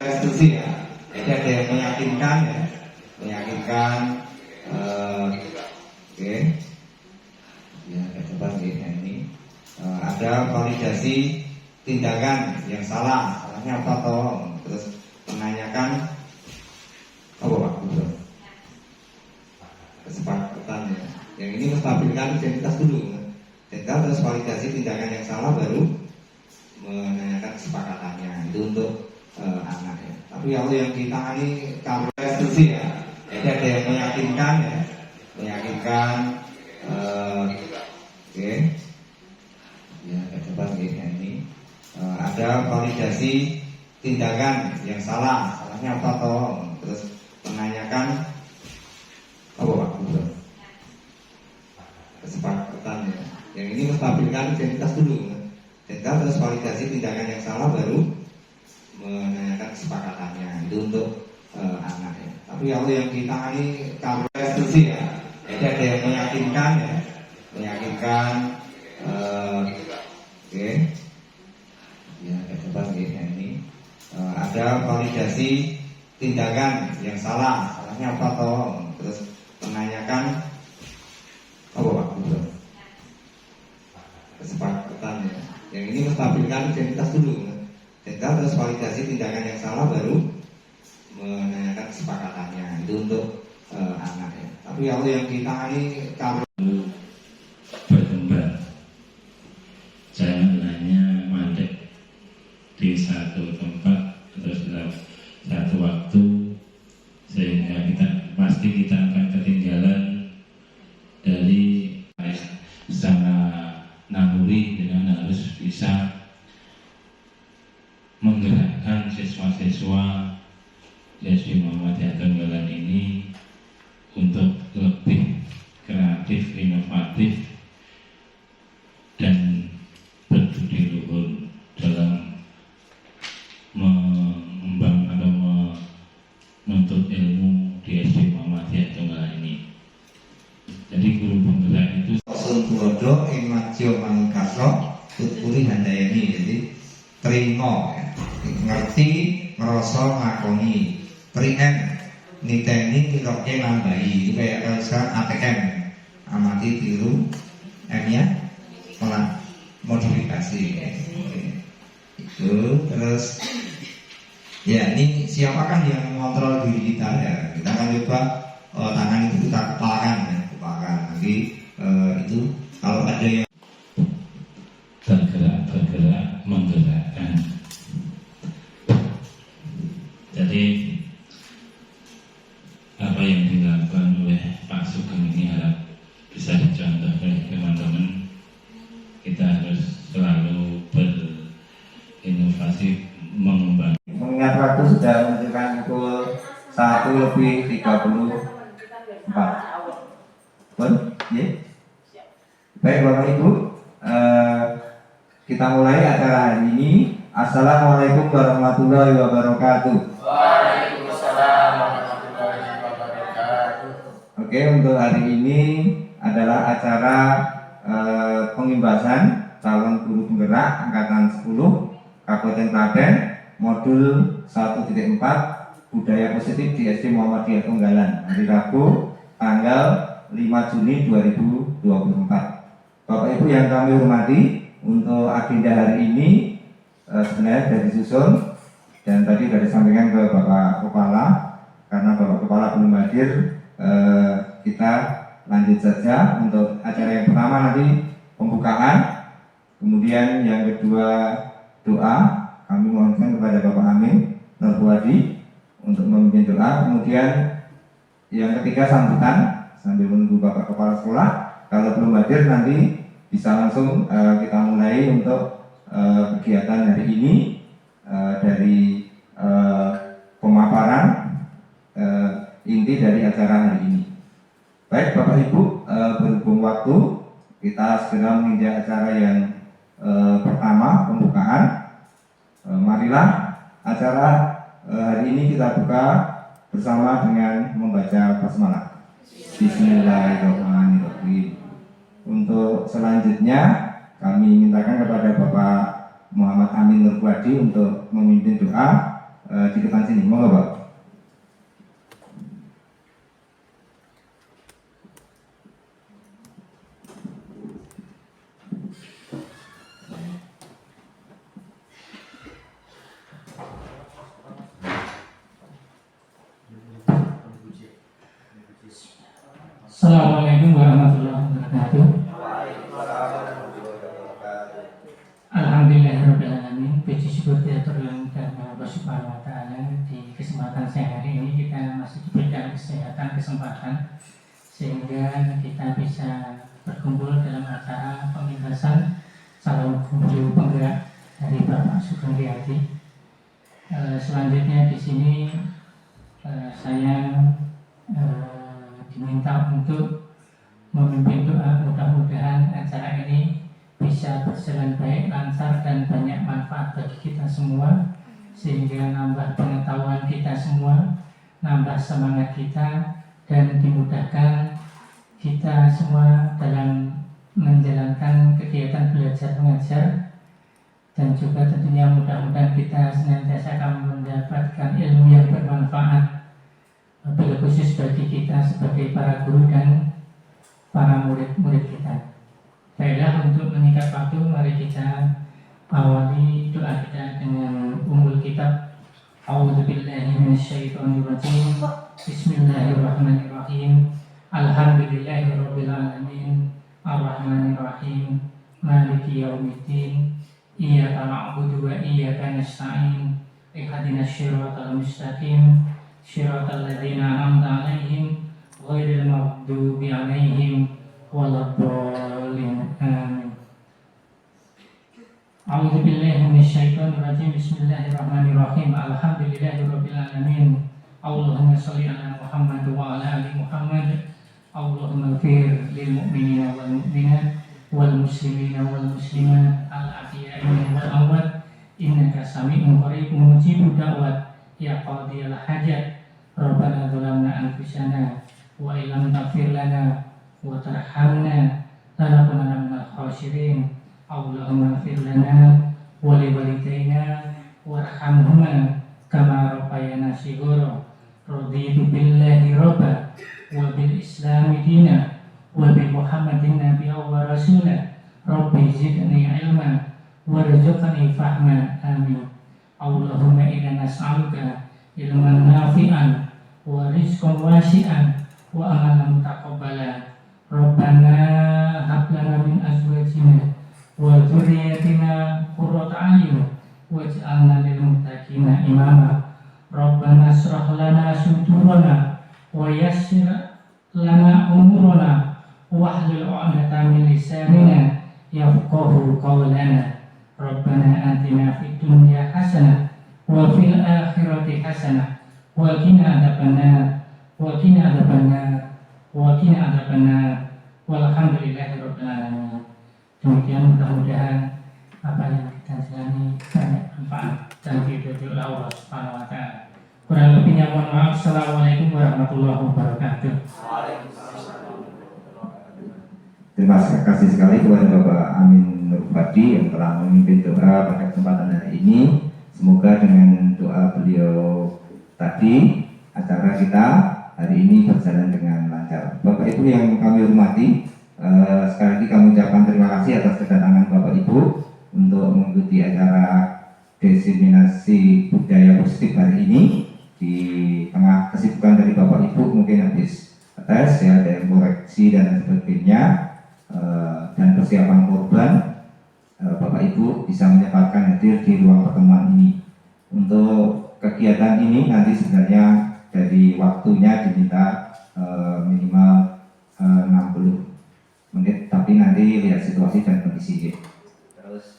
Restitusi ya, jadi ada yang meyakinkan ya, meyakinkan. Oke, ya coba ini ada validasi tindakan yang salahnya apa toh, terus menanyakan apa Pak Gubernur kesepakatan ya. Yang ini menstabilkan identitas dulu, identitas terus validasi tindakan yang salah baru menanyakan kesepakatannya itu untuk anak ya. Tapi kalau yang ditangani kalau restitusi ya, jadi ada yang meyakinkan ya, meyakinkan. Oke, ya coba ini ada validasi tindakan yang salahnya apa toh, terus menanyakan apa Pak Gubernur kesepakatan ya. Yang ini menstabilkan identitas dulu, identitas terus validasi tindakan yang salah baru menanyakan kesepakatannya itu untuk anak ya. Tapi kalau yang ditangani kalau restitusi ya, jadi ada yang meyakinkan ya, meyakinkan. Oke, ya coba ini ada validasi tindakan yang salahnya apa toh, terus menanyakan apa Pak Gubernur kesepakatan ya. Yang ini menstabilkan identitas dulu, identitas terus validasi tindakan yang salah baru menanyakan kesepakatannya itu untuk anak ya. Tapi kalau yang ditangani kalau berkembang, jangan hanya mandek di satu tempat terus dalam satu waktu, sehingga kita akan ketinggalan dari secara naluri, dengan harus bisa menggerakkan siswa-siswa SD Muhammadiyah Tenggalan ini untuk lebih kreatif, inovatif, dan berbudi luhur dalam mengembang atau menuntut ilmu di SD Muhammadiyah Tenggalan ini. Jadi guru penggerak itu Sunturodo Imajo Mangkaso Tutpuri Handayani, jadi terima ya, ngerti ngerasa ngakoni, terien niteni niloknya nambahi, itu kayak kalau ATM amati tiru M nya malah modifikasi ya. Itu terus ya, ini siapakah yang mengontrol diri kita ya, kita akan coba tangan itu kita kepalakan ya, kepalakan nanti itu kalau ada yang bergerak menggerakkan. Jadi apa yang dilakukan oleh Pak Sugeng ini harap bisa dicontoh oleh teman-teman. Kita harus selalu berinovasi, mengembang. mengingat waktu sudah menunjukkan pukul 1:34. Ya. Baik Bapak Ibu, kita mulai acara hari ini. Assalamualaikum warahmatullahi wabarakatuh. Waalaikumsalam warahmatullahi wabarakatuh. Oke, untuk hari ini adalah acara pengimbasan calon guru penggerak angkatan 10 Kabupaten Klaten modul 1.4 budaya positif di SD Muhammadiyah Tenggalan hari Rabu tanggal 5 Juni 2024. Bapak Ibu yang kami hormati, untuk agenda hari ini sebenarnya sudah disusun dan tadi sudah disampaikan ke Bapak Kepala. Karena Bapak Kepala belum hadir, kita lanjut saja untuk acara yang pertama nanti pembukaan, kemudian yang kedua doa. Kami mohonkan kepada Bapak Amin Nurbuadi untuk memimpin doa, kemudian yang ketiga sambutan sambil menunggu Bapak Kepala Sekolah. Kalau belum hadir nanti bisa langsung kita mulai untuk kegiatan hari ini dari pemaparan inti dari acara hari ini. Baik Bapak Ibu, berhubung waktu, kita segera menginjak acara yang pertama, pembukaan. Marilah acara hari ini kita buka bersama dengan membaca basmalah. Bismillahirrahmanirrahim. Untuk selanjutnya kami mintakan kepada Bapak Muhammad Amin Nurbuadi untuk memimpin doa. di depan sini. Monggo Pak. Assalamualaikum warahmatullahi wabarakatuh. Alhamdulillahirrahmanirrahim. Puji syukur kita terlengkap Allah Subhanahu wa Ta'ala. Di kesempatan siang hari ini kita masih diberikan kesehatan, kesempatan sehingga kita bisa berkumpul dalam acara pembebasan calon guru penggerak dari Bapak Sugeng Riyadi. Selanjutnya di sini saya diminta untuk memimpin doa. Mudah-mudahan acara ini bisa berjalan baik, lancar, dan banyak manfaat bagi kita semua, sehingga nambah pengetahuan kita semua, nambah semangat kita, dan dimudahkan kita semua dalam menjalankan kegiatan belajar mengajar, dan juga tentunya mudah-mudahan kita senantiasa akan mendapatkan ilmu yang bermanfaat, bila khusus bagi kita sebagai para guru dan para murid-murid kita. Baiklah, untuk meningkat waktu, mari kita awali doa kita dengan ummul kitab. A'udzubillahi minasyaitonirrajim. Bismillahirrahmanirrahim. Alhamdulillahirabbil alamin. Arrahmanirrahim. Maliki yaumiddin. Iyyaka na'budu wa iyyaka nasta'in. Ihdinas shiratal mustaqim. Shiratal ladzina an'amta 'alaihim ghairil maghdubi 'alaihim waladdallin. Amin. A'udzu billahi minasyaitonir rajim. Bismillahirrahmanirrahim. Alhamdulillahirabbil alamin. Allahumma shalli ala Muhammad wa ala ali Muhammad. Allahumma ighfir lil mu'minina wal mu'minat wal muslimina wal muslimat al ahya'i wal amwat innaka sami'un qaribun mujibud da'wat ya qadiyal hajat. Rabbana zalamna anfusana wa illam taghfir lana wa tarhamna lanakunanna minal khasirin. Allahumma ighfir lana wa liwalidayna warhamhuma kama rabbayana shighara. Raditu billahi rabba wa bil islami dina wa bi Muhammadin nabiyya wa rasula. Rabbi zidni ilma warzuqni fahma. Amin. Allahumma inna nas'aluka ilman nafi'an wa rizqan wasi'an wa amalan mutaqabbala. Rabbana hab lana min azwajina wa dzurriyyatina qurrata a'yun waj'alna lil muttaqina imama. Rabbana shrah lana sudurana wa yassir lana umurana wahlul 'uqdatam min lisanina yafqahu qawlana. Rabbana atina fid dunya hasanah wa fil akhirati hasanah wa qina adzabannar wa qina adzabannar wa qina adzabannar. Walhamdulillahirabbil alamin. Demikian, mudah-mudahan apa yang kita jalani banyak manfaat dan diridhoi oleh Allah Subhanahu wa Ta'ala. Kurang lebihnya mohon maaf. Assalamualaikum warahmatullahi wabarakatuh. Terima kasih sekali kepada Bapak Amin Nur Fadi yang telah memimpin doa pada kesempatan hari ini. Semoga dengan doa beliau tadi acara kita hari ini berjalan dengan lancar. Bapak Ibu yang kami hormati, sekali lagi kami ucapkan terima kasih atas kedatangan Bapak Ibu untuk mengikuti acara diseminasi budaya positif hari ini. Di tengah kesibukan dari Bapak Ibu mungkin habis tes ya, ada yang koreksi dan sebagainya, dan persiapan korban, Bapak Ibu bisa menyempatkan hadir di ruang pertemuan ini. Untuk kegiatan ini nanti sebenarnya dari waktunya diminta minimal 60 menit, tapi nanti lihat situasi dan kondisi. Terus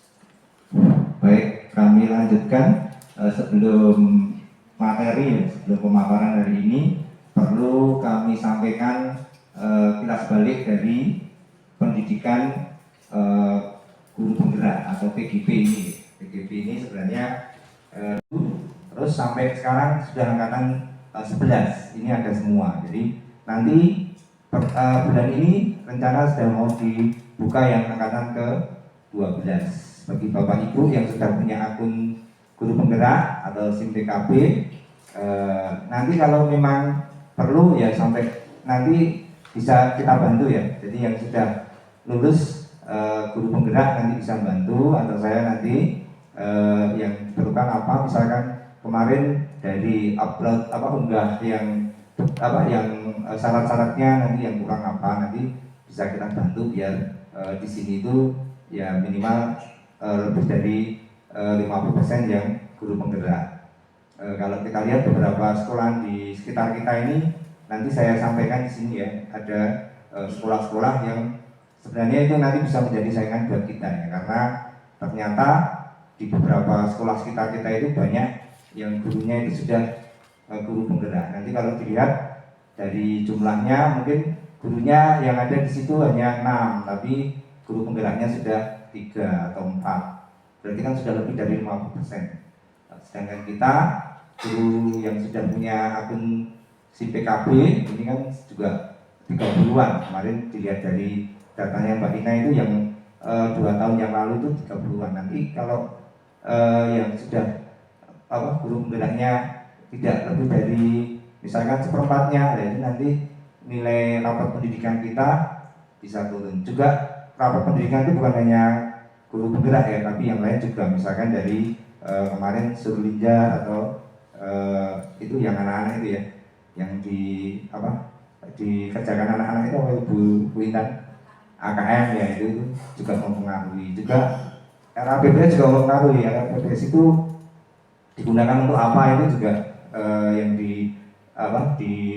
baik, kami lanjutkan. Sebelum materi, sebelum pemaparan hari ini, perlu kami sampaikan kilas balik dari pendidikan guru penggerak atau PGP ini. PGP ini sebenarnya terus sampai sekarang sudah angkatan 11, ini ada semua. Jadi nanti bulan ini rencana sudah mau dibuka yang angkatan ke 12. Bagi Bapak Ibu yang sudah punya akun guru penggerak atau SIM PKB. Nanti kalau memang perlu ya sampai nanti bisa kita bantu ya. Jadi yang sudah lulus guru penggerak nanti bisa bantu, atau saya nanti yang diperlukan apa, misalkan kemarin dari upload unggah yang syarat-syaratnya nanti yang kurang apa, nanti bisa kita bantu biar di sini itu ya minimal lebih dari 50% yang guru penggerak. Kalau kita lihat beberapa sekolah di sekitar kita ini, nanti saya sampaikan di sini ya, ada sekolah-sekolah yang sebenarnya itu nanti bisa menjadi saingan buat kita ya, karena ternyata di beberapa sekolah sekitar kita itu banyak yang gurunya itu sudah guru penggerak. Nanti kalau dilihat dari jumlahnya, mungkin gurunya yang ada di situ hanya 6, tapi guru penggeraknya sudah 3 atau 4. Berarti kan sudah lebih dari 50%. Sedangkan kita guru yang sudah punya akun SIM PKB ini kan juga 30-an. Kemarin dilihat dari datanya Mbak Ina itu yang 2 tahun yang lalu itu 30-an. Nanti kalau yang sudah guru penggeraknya tidak lebih dari misalkan seperempatnya, itu nanti nilai rapat pendidikan kita bisa turun. Juga rapat pendidikan itu bukan hanya guru penggerak ya, tapi yang lain juga, misalkan dari kemarin Surlinja atau itu yang anak-anak itu ya, yang dikerjakan anak-anak itu Bu Intan, AKM ya, itu juga mempengaruhi. Juga RAPBS juga mempengaruhi. RAPBS itu digunakan untuk apa itu juga yang di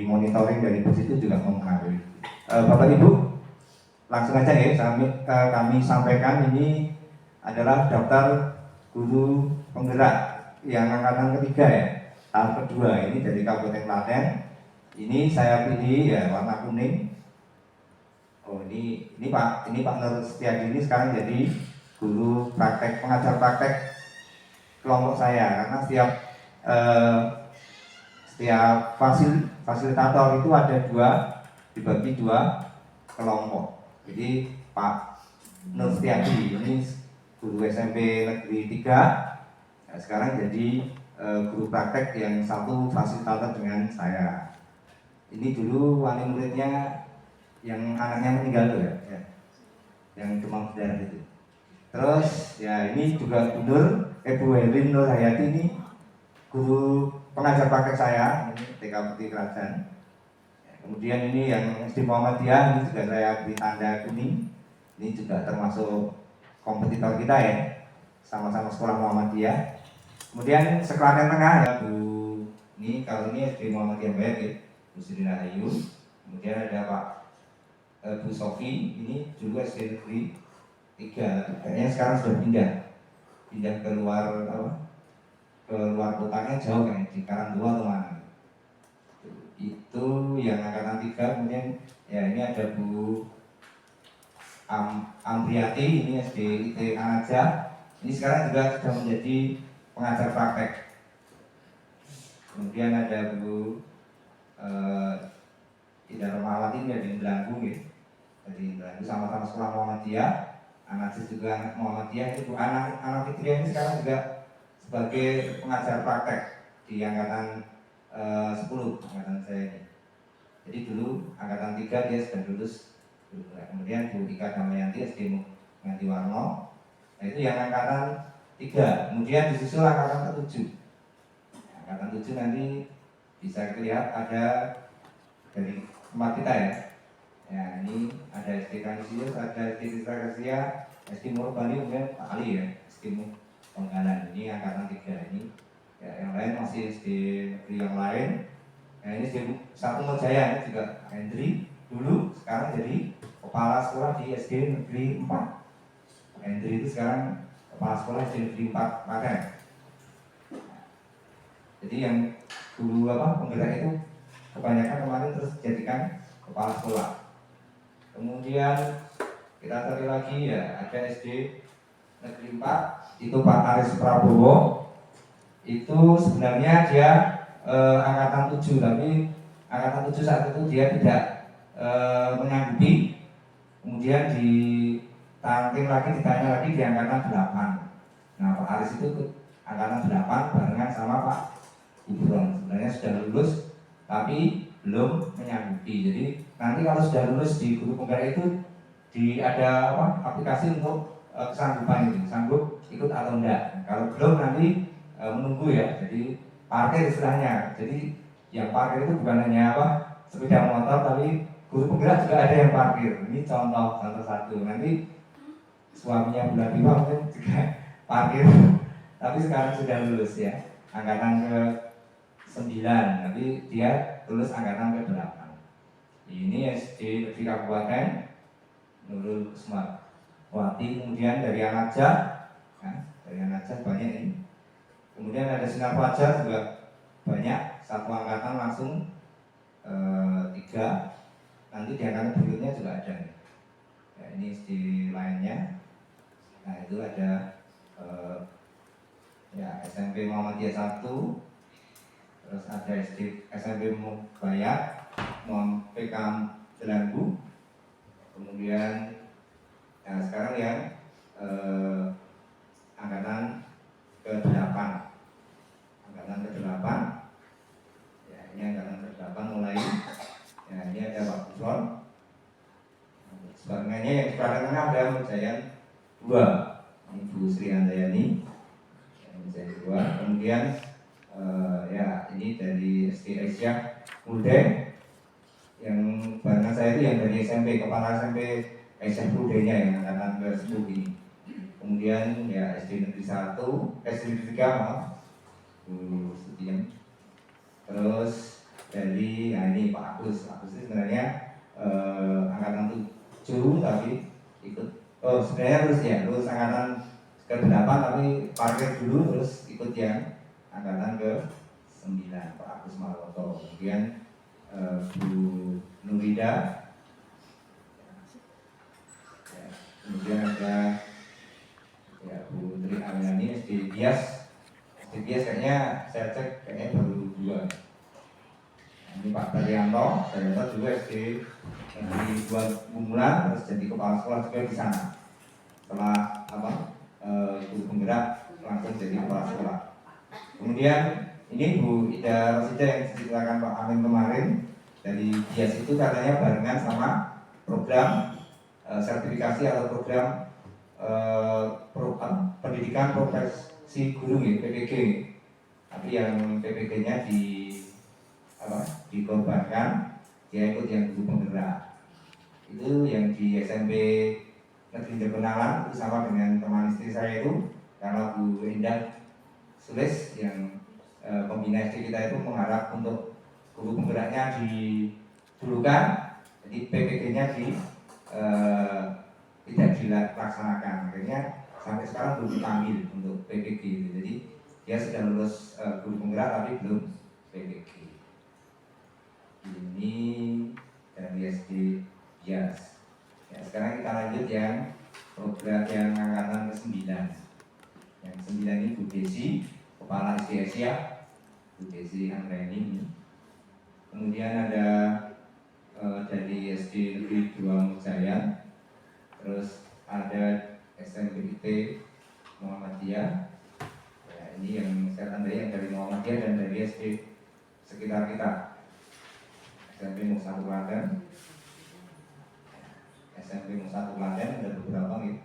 monitoring dari bos itu juga mempengaruhi. Bapak Ibu, langsung aja ya, kami sampaikan ini adalah daftar guru penggerak yang angkatan ketiga ya, tahun kedua ini dari Kabupaten Klaten. Ini saya pilih ya warna kuning. Oh ini Pak Nur Setiadi ini sekarang jadi guru praktek, pengajar praktek kelompok saya, karena setiap fasilitator itu ada dibagi 2 kelompok. Jadi Pak Nur Setiadi ini guru SMP Negeri 3, sekarang jadi guru praktek yang satu fasilitator dengan saya. Ini dulu wali muridnya yang anaknya meninggal tuh ya, yang demam berdarah itu. Terus ya ini juga Bu Helin Nur Hayati, ini guru pengajar praktek saya, ini TK Peti Kerajaan. Kemudian ini yang SD Muhammadiyah, ini juga saya beri tanda kuning. Ini juga termasuk kompetitor kita ya, sama-sama sekolah Muhammadiyah. Kemudian seklaten tengah ya Bu, ini kalau ini SD Muhammadiyah Bayat ya, Bu Sri Rahayu. Kemudian ada Pak Bu Sofi, ini juga SD Negeri 3, kayaknya sekarang sudah pindah ke luar kotanya jauh kayak di Karangdua atau mana. Itu yang angkatan 3. Kemudian ya ini ada Bu Amriati, ini SD IT Anaja. Ini sekarang juga sudah menjadi pengajar praktek. Kemudian ada Bu Ida Romawati, ini dari Belanggung ya. Dari Belanggung, sama-sama sekolah Muhammadiyah. Anak juga anak Muhammadiyah. Itu anak Fitria ini sekarang juga sebagai pengajar praktek di angkatan 10, angkatan saya ini. Jadi dulu angkatan 3 dia sudah lulus. Kemudian Bu Ika Damayanti SD Nganti Warno. Nah itu yang angkatan 3. Kemudian disusul angkatan ke-7. Angkatan 7 nanti bisa lihat ada dari tempat kita ya. Ya ini ada SD Kanisius, ada SD Sisra Kasia, SD Murbani, kemudian Pak Ali ya, SD Penggalan. Ini angkatan 3 ini. Ya, yang lain masih SD negeri yang lain. Nah ini SD 1 Mojaya, ini juga Hendri dulu, sekarang jadi kepala sekolah di SD Negeri 4. Hendri itu sekarang kepala sekolah SD Negeri 4 Klaten. Jadi yang dulu penggerak itu kebanyakan kemarin terus dijadikan kepala sekolah. Kemudian kita cari lagi ya, ada SD Negeri 4, itu Pak Aris Prabowo. Itu sebenarnya dia angkatan 7, tapi angkatan 7 saat itu dia tidak menyanggupi. Kemudian ditanya lagi di angkatan 8. Nah Pak Aris itu angkatan 8 barengan sama Pak Gubron. Sebenarnya sudah lulus tapi belum menyanggupi. Jadi nanti kalau sudah lulus di guru penggerak itu ada aplikasi untuk kesanggupan itu, sanggup ikut atau enggak. Kalau belum nanti menunggu ya. Jadi parkir istilahnya. Jadi yang parkir itu bukan hanya sepeda motor, tapi guru penggerak juga ada yang parkir. Ini contoh satu. Nanti suaminya bulan Pipa mungkin juga parkir, tapi sekarang sudah lulus ya, angkatan ke-9, nanti dia lulus angkatan ke-8. Ini SD Negeri Kabupaten Nurul Kusmawati. Kemudian dari Anakja, dari Anakja banyak ini. Kemudian ada Sinar Pelajar juga banyak, satu angkatan langsung 3. Nanti di angkatan berikutnya juga ada nih. Ya, ini SD lainnya. Nah itu ada ya SMP Muhammadiyah 1, terus ada SMP Mubayat, PK Jelangu, kemudian sekarang yang angkatan ke-8, ya ini angkatan ke-8 mulai, ya ini ada Pak Gufron, sebagainya yang sebelah tengah ada Mujayan 2, ini Bu Sri Handayani, Mujayan 2, kemudian ya ini dari SD Aisyah Mude, yang barengan saya itu yang dari SMP, kepala SMP Aisyah Mude-nya yang angkatan ke-10 ini. Kemudian ya SD Negeri 1, SD Negeri 3 Bu Setian. Terus dari ini Pak Agus itu sebenarnya angkatan 7 tapi ikut sebenarnya lulus angkatan ke-8 tapi parkir dulu terus ikut yang angkatan ke-9 Pak Agus Marwoto. Kemudian Bu Nurida, ya, kemudian ada ya Bu Tri Aminani SD Bias. SD Bias kayaknya saya cek kayaknya baru 2. Ini Pak Daryanto juga SD di 2 Bumulan, terus jadi kepala sekolah juga di sana. Setelah guru penggerak langsung jadi kepala sekolah. Kemudian ini Bu Ida Rosida yang diceritakan Pak Amin kemarin dari Bias itu katanya barengan sama program sertifikasi atau program pendidikan profesi guru ya, PPG. Tapi yang PPG-nya dikorbankan, dia ikut yang guru penggerak. Itu yang di SMP Negeri Jepenalan itu sama dengan teman istri saya itu, karena Bu Indah Sulis yang pembina SD kita itu mengharap untuk guru penggeraknya didulukan, jadi PPG-nya tidak dilaksanakan. Akhirnya sampai sekarang belum dipanggil untuk PPG itu. Jadi dia sudah lulus guru penggerak tapi belum PPG. Ini dari SD Bias. Ya, sekarang kita lanjut yang program yang angkatan ke-9. Yang 9 ini Bu Desi, kepala SD Asia, Bu Desi Anggreni. Kemudian ada dari SD Negeri 2 Mujayan, terus ada SMPIT Muhammadiyah. Ya, ini yang saya tandai yang dari Muhammadiyah dan dari SD sekitar kita. SMP Musa Klaten, SMP Musa Klaten ada beberapa nih,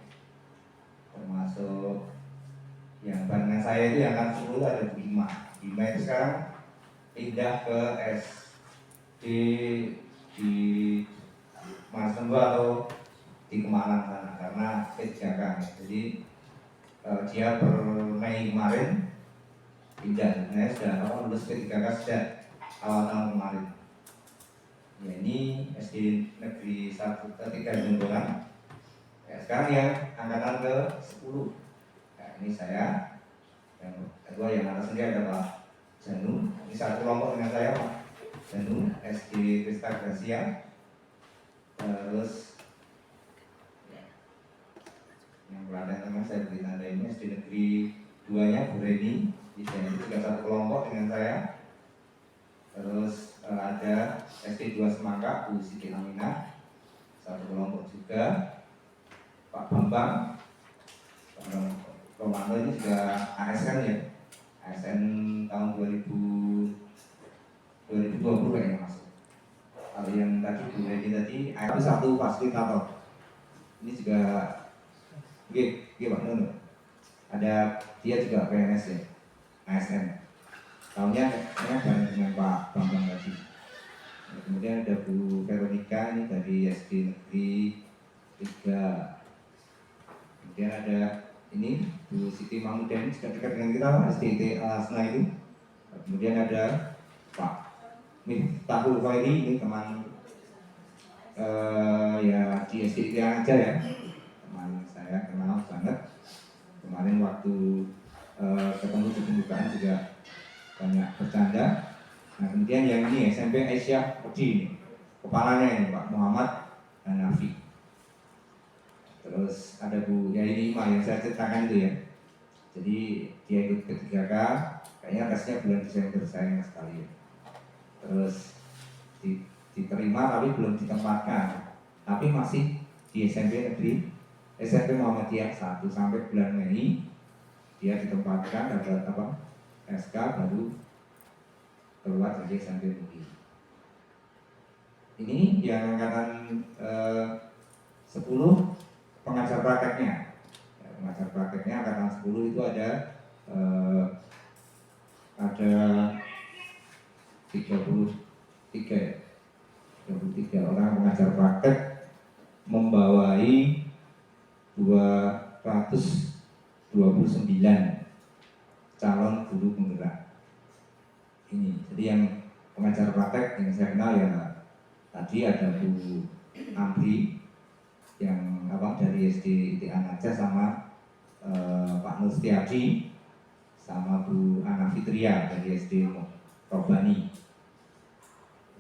termasuk yang barengan saya itu yang akan 10 ada Bima itu sekarang pindah ke SD di Mas Tenggo atau di Kemalang sana karena kejagaan. Jadi dia per Mei kemarin pindah, sebenarnya sudah lulus P3K sejak awal tahun kemarin. Ya, ini SD Negeri 1 3 Jembolan. Ya, sekarang yang angkatan ke-10. Ya, ini saya. Yang kedua yang atas ini ada Pak Janu. Ini satu kelompok dengan saya Pak Janu, SD Krista Gracia. Terus ya, yang Klaten tengah saya beri tanda ini SD Negeri 2-nya Bu Reni. Ini juga satu kelompok dengan saya. Terus ada SD 2 Semangka, Bu Siti Aminah, satu kelompok juga. Pak Bambang Romanto ini juga ASN ya, ASN tahun 2020 kayaknya masuk. Kalau yang tadi Bu Leni tadi, ada satu fasilitator. Ini juga, Pak Nono. Ada dia juga PNS ya, ASN. Tahunnya kayaknya bareng dengan Pak Bambang tadi. Kemudian ada Bu Veronica ini dari SD Negeri 3. Kemudian ada ini Bu Siti Mahmudah ini juga dekat dengan kita SDT Alasna itu. Kemudian ada Pak Miftahul Khairi ini teman ya di SDT aja ya, teman saya kenal banget. Kemarin waktu ketemu di pembukaan juga banyak bercanda. Nah kemudian yang ini SMP Aisyah Odi ini, kepalanya ini Pak Muhammad Hanafi. Terus ada Bu, ya ini Ima yang saya ceritakan itu ya. Jadi dia ikut ke 3K, kayaknya tesnya bulan Desember, sayang sekali ya. Terus diterima tapi belum ditempatkan, tapi masih di SMP Negeri SMP Muhammadiyah 1 sampai bulan Mei dia ditempatkan, dapat SK baru keluar dari SMP Negeri. Ini yang angkatan 10 pengajar prakteknya. Pengajar prakteknya angkatan 10 itu ada 33 orang pengajar praktek membawai 229 calon guru penggerak. Ini jadi yang pengajar praktek yang saya kenal ya tadi ada Bu Amri yang dari SD ITA Najah sama Pak Nur Setiadi sama Bu Ana Fitria dari SD Robani.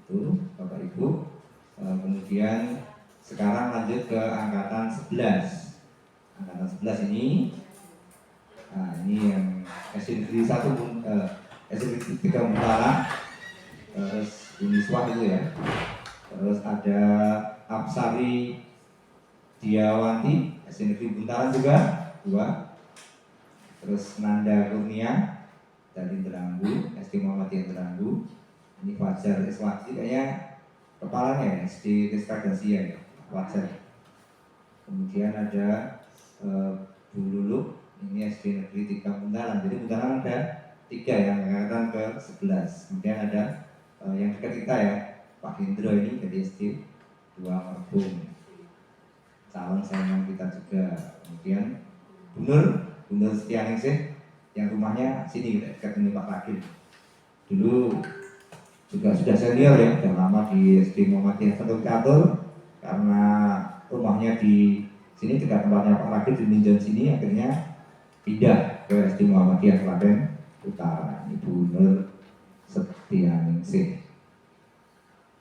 Itu Bapak Ibu. Kemudian sekarang lanjut ke angkatan 11. Angkatan 11 ini ini yang SD Negeri 1 SD Negeri 3 Muntala, terus Uniswah itu ya. Terus ada Apsari Diawanti SD Negeri Buntaran juga 2. Terus Nanda Kurnia dari Deranggu SD Muhammadiyah Deranggu. Ini Fajar Iswati kayaknya kepalanya SD Desa Gasia ya, Fajar. Kemudian ada Bu Lulu ini SD Negeri 3 Buntaran. Jadi Buntaran ada 3 yang angkatan ke 11. Kemudian ada yang dekat kita ya, Pak Hendro ini dari SD 2 Merbung, calon saingan kita juga. Kemudian Bu Nur Setianingsih yang rumahnya sini dekat ini Pak Ragil. Dulu juga sudah senior ya, sudah lama di SD Muhammadiyah Sentul Catur. Karena rumahnya di sini dekat tempatnya Pak Ragil di Minjon sini, akhirnya pindah ke SD Muhammadiyah Klaten Utara. Ibu Nur Setianingsih.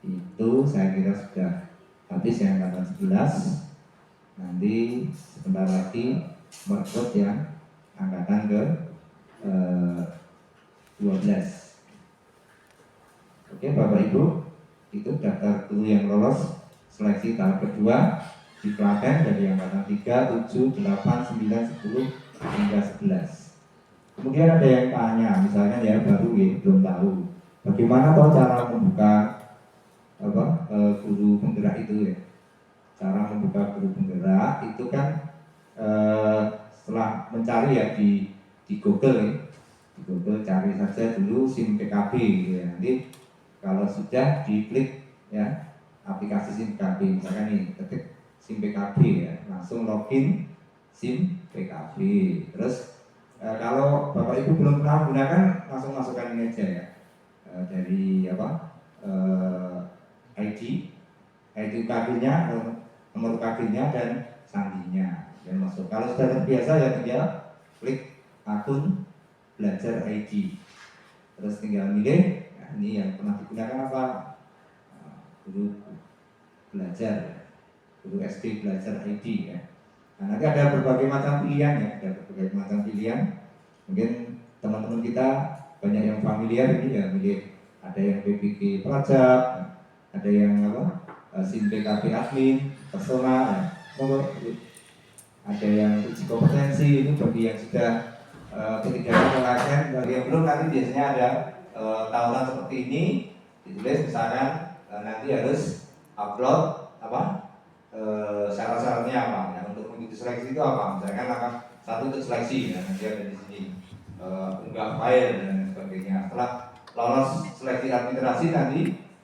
Itu saya kira sudah habis yang angkatan 11. Nanti sebentar lagi merekrut yang angkatan ke 12. Oke Bapak Ibu, itu daftar guru yang lolos seleksi tahap kedua di Klaten dari angkatan 3, 7, 8, 9, 10 hingga 11. Kemudian ada yang tanya, misalnya ya baru ya, belum tahu bagaimana toh cara membuka guru penggerak itu ya. Cara membuka guru penggerak itu kan setelah mencari ya di Google ya. Di Google cari saja dulu SIM PKB gitu ya. Nanti kalau sudah diklik ya aplikasi SIM PKB, misalkan ini ketik SIM PKB ya, langsung login SIM PKB. Terus kalau Bapak Ibu belum pernah menggunakan, langsung masukkan ini aja ya, dari ID UKG-nya, nomor UKG-nya dan sandinya dan masuk. Kalau sudah terbiasa ya tinggal klik akun belajar ID, terus tinggal milih. Nah, ini yang pernah digunakan apa? Guru belajar, guru SD belajar ID ya. Nah, nanti ada berbagai macam pilihan ya, ada berbagai macam pilihan. Mungkin teman-teman kita banyak yang familiar ini ya, milih ada yang PPG pelajar, ada yang SIM PKB admin, personal, ya. Ada yang uji kompetensi, itu bagi yang sudah Ketiga pengajian bagi yang belum nanti biasanya ada tautan seperti ini ditulis misalkan nanti harus upload syarat-syaratnya apa ya, untuk mengikuti seleksi itu apa misalkan akan satu untuk seleksi ya, nanti ada di sini unggah file dan sebagainya. Setelah lolos seleksi administrasi nanti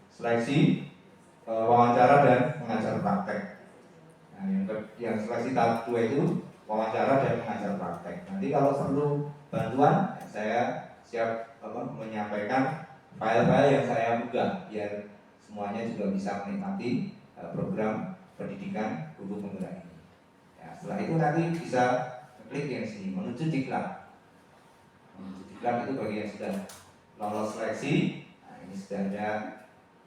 seleksi wawancara dan mengajar praktek. Nah, yang seleksi tahap 2 itu wawancara dan mengajar praktek. Nanti kalau perlu bantuan, saya siap menyampaikan file-file yang saya buka biar semuanya juga bisa menikmati program pendidikan guru penggerak ini. Ya, setelah itu nanti bisa klik yang sini menuju diklat. Menuju diklat itu bagi yang sudah lolos seleksi. Nah, ini sudah ada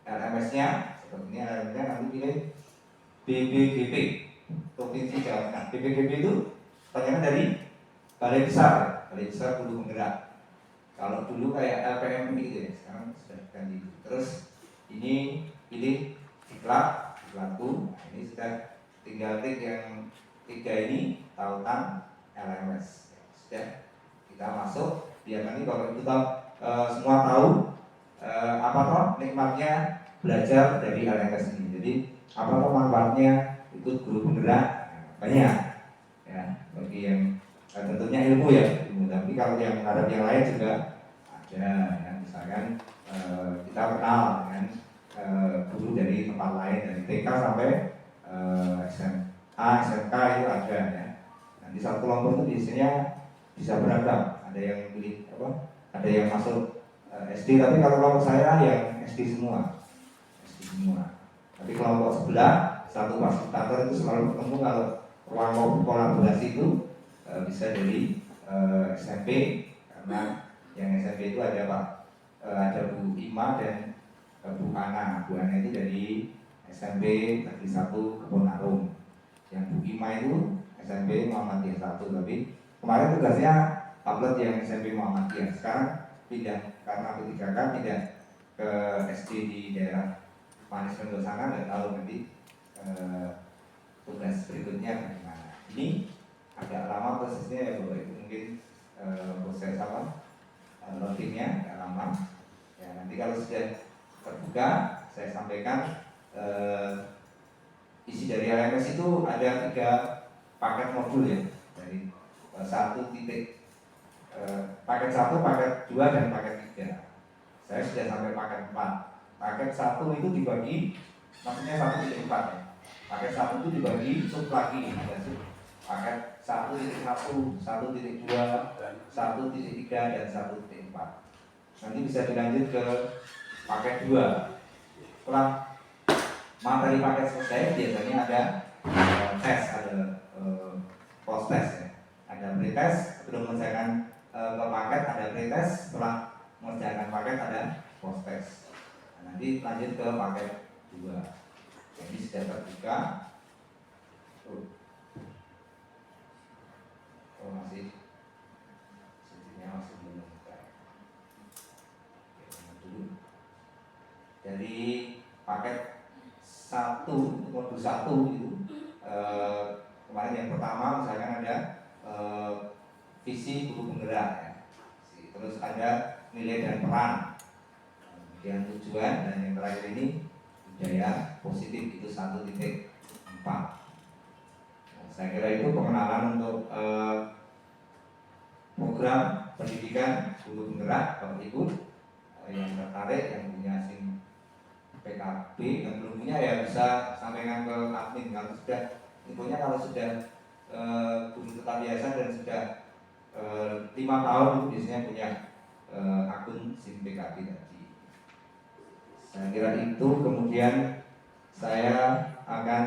LMS-nya. Seperti ini LMS-nya nanti pilih BBGP Provinsi Jawa Tengah. BBGP itu pertanyaan dari Balai Besar Guru Penggerak. Kalau dulu kayak LPM gitu ya, sekarang sudah ganti. Terus ini pilih diklat, diklatku. Nah, ini sudah tinggal klik yang 3 ini tautan LMS. Sudah kita masuk. Biar nanti kalau kita semua tahu apa toh nikmatnya belajar dari LMS ini. Jadi apa toh manfaatnya ikut guru penggerak banyak ya bagi yang tentunya ilmu ya ilmu. Tapi kalau yang ada yang lain juga ada ya, misalkan kita kenal dengan guru dari tempat lain dari TK sampai SMA SMK itu ada ya. Nanti satu kelompok itu biasanya bisa beragam, ada yang pilih ada yang masuk SD, tapi kalau kelompok saya yang SD semua. Tapi kelompok sebelah satu fasilitator itu selalu ketemu kalau ruang kolaborasi itu bisa dari SMP, karena yang SMP itu ada ada Bu Ima dan Bu Ana. Bu Ana itu dari SMP Negeri 1 Kebonarum. Yang Bu Ima itu SMP Muhammadiyah 1. Tapi kemarin tugasnya upload yang SMP Muhammadiyah. Sekarang pindah karena P3K pindah ke SD di daerah Manis Mendo sana, nggak tahu nanti tugas berikutnya bagaimana. Ini agak lama prosesnya ya Bapak Ibu, mungkin proses loadingnya agak lama. Ya nanti kalau sudah terbuka, saya sampaikan isi dari LMS itu ada 3 paket modul ya, dari paket 1, paket 2, dan paket 3. Saya sudah sampai paket 4. Paket 1 itu dibagi, maksudnya 1.4 ya. Paket 1 itu dibagi sub lagi, ada sub. Paket 1.1, 1.2, 1.3, dan 1.4. Nanti bisa dilanjut ke paket 2. Setelah materi paket selesai, biasanya ada tes, ada post test ya. Ada pre-test, sebelum mengerjakan ke paket ada pre-test, setelah mengerjakan paket ada post test. Nanti lanjut ke paket 2. Jadi sudah terbuka. Masih belum buka. Dari paket 1 modul 1 itu kemarin yang pertama misalkan ada visi guru penggerak ya. Terus ada nilai dan peran, kemudian tujuan, dan yang terakhir ini budaya positif itu 1.4. Saya kira itu pengenalan untuk program pendidikan guru penggerak. Bapak Ibu yang tertarik, yang punya SIM PKB, yang belum punya ya bisa sampaikan ke admin. Kalau sudah infonya, kalau sudah guru tetap biasa dan sudah 5 tahun itu biasanya punya akun SIM PKB tadi. Saya kira itu. Kemudian saya akan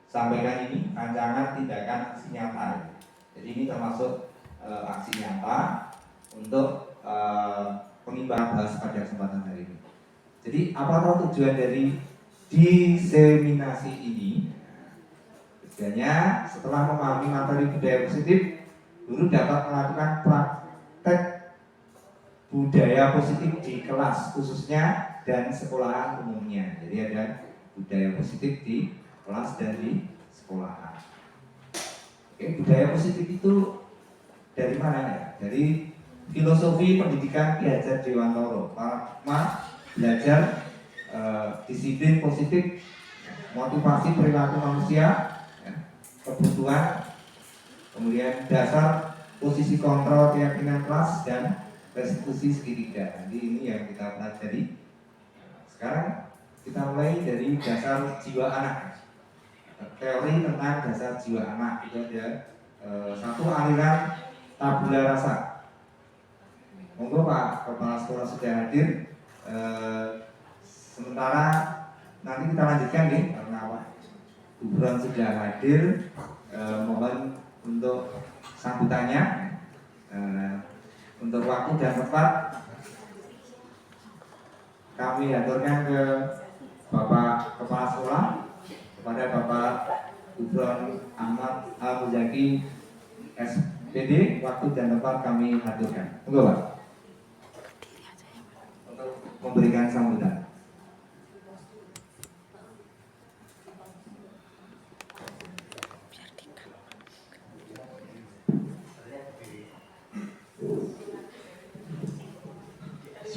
sampaikan ini rancangan tindakan aksi nyata. Jadi ini termasuk aksi nyata untuk pengimbangan bahas pada kesempatan hari ini. Jadi apa tujuan dari diseminasi ini? Tujuannya setelah memahami materi budaya positif, guru dapat melakukan praktek budaya positif di kelas khususnya dan sekolahan umumnya. Jadi ada budaya positif di kelas dan di sekolahan. Oke, budaya positif itu dari mana ya? Dari filosofi pendidikan Ki Hajar Dewantoro. Para belajar disiplin positif, motivasi perilaku manusia, ya, kebutuhan, kemudian dasar posisi kontrol keyakinan kelas dan restitusi segitiga. Jadi ini yang kita pelajari. Sekarang kita mulai dari dasar jiwa anak. Teori tentang dasar jiwa anak itu ada satu aliran tabula rasa. Monggo Pak Kepala Sekolah sudah hadir. Sementara nanti kita lanjutkan nih karena apa? Gubernur sudah hadir. Mohon untuk sambutannya. Untuk waktu dan tempat kami aturkan ke Bapak Kepala Sekolah, kepada Bapak Gubernur Ahmad Al-Muzaki SPD. Waktu dan tempat kami aturkan. Monggo Pak, untuk memberikan sambutan.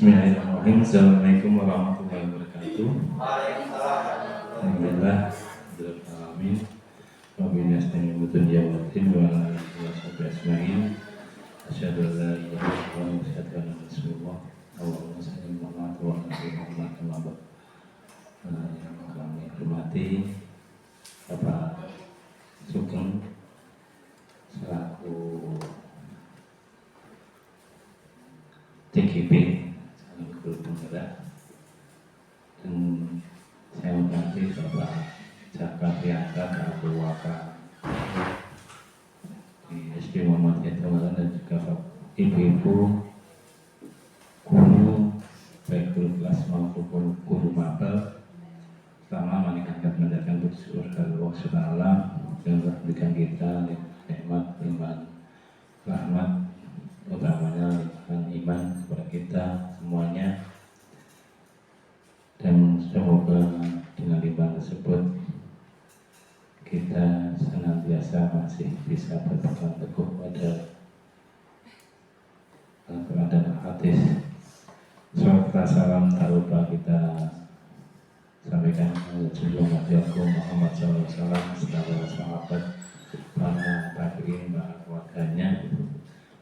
Bismillahirrahmanirrahim. Assalamualaikum warahmatullahi wabarakatuh. Alhamdulillah, Alhamdulillah. Wabillahi nasta'in butun yawatin wa ala alihi wa sahbihi ajma'in. Asyhadu an la ilaha illallah wa asyhadu anna rasulullah. Allahumma shalli wa Muhammad. Yang kami hormati Bapak Sugeng selaku TGP guru penggerak, dan saya hormati Bapak Jaka Prianta selaku Waka di SD Muhammadiyah Tonggalan, dan juga ibu-ibu guru baik guru kelas maupun guru mapel. Pertama, mari kita mendengarkan bersyukur kepada Allah Subhanahu yang telah memberikan kita nikmat iman, rahmat, utamanya iman kepada kita semuanya, dan semoga dengan iman tersebut kita senantiasa masih bisa berpegang teguh pada Al-Quran dan hadis. Salawat salam tak lupa kita sampaikan kepada Muhammad SAW, saudara sahabat, para tabi'in, para keluarganya,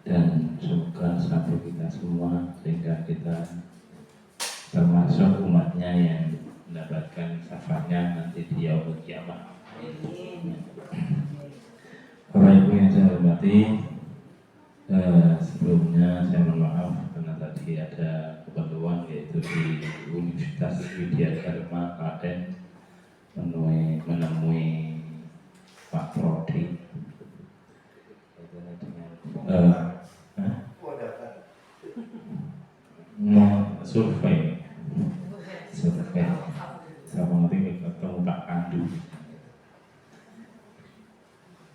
dan semoga sampai kita semua sehingga kita termasuk umatnya yang mendapatkan syafaatnya nanti di yaumul kiamah. Bapak Ibu yang saya hormati, sebelumnya saya mohon maaf karena tadi ada keperluan, yaitu di Universitas Widya Dharma Klaten menemui Pak Prodi mau survei sama nanti ketemu Pak Kandu,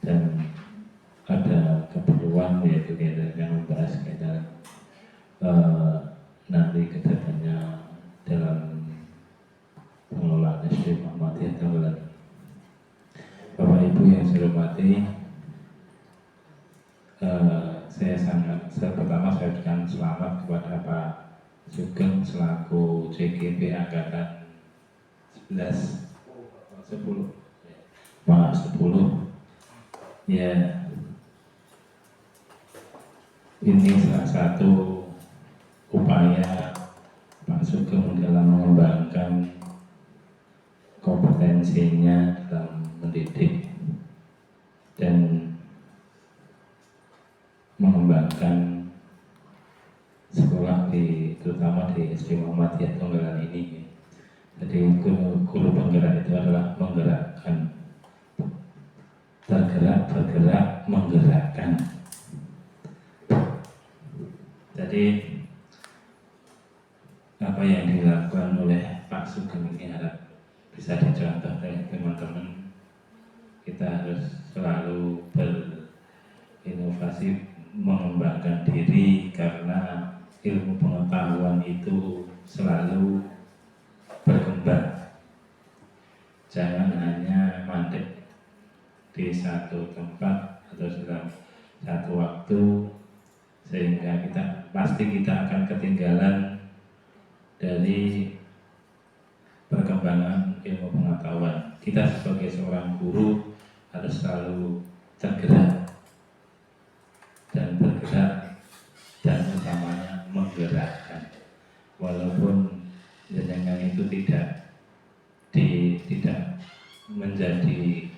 dan ada keperluan yaitu yang membahas kaitan nanti kedepannya dalam pengelolaan SD Muhammadiyah Tonggalan. Bapak Ibu yang saya hormati, pertama saya ucapkan selamat kepada Pak Sugeng selaku CGP Angkatan 10 ya. Ini salah satu upaya Pak Sugeng dalam mengembangkan kompetensinya dalam mendidik dan mengembangkan sekolah terutama di SD Muhammadiyah Tonggalan ini. Jadi guru penggerak itu adalah menggerakkan, bergerak, menggerakkan. Jadi apa yang dilakukan oleh Pak Sugeng ini harap bisa dicontoh oleh teman-teman. Kita harus selalu berinovasi, mengembangkan diri, karena ilmu pengetahuan itu selalu berkembang. Jangan hanya mandek di satu tempat atau dalam satu waktu, sehingga kita akan ketinggalan dari perkembangan ilmu pengetahuan. Kita sebagai seorang guru harus selalu tergerak dan bergerak, dan utamanya menggerakkan. Walaupun jenengan itu tidak menjadi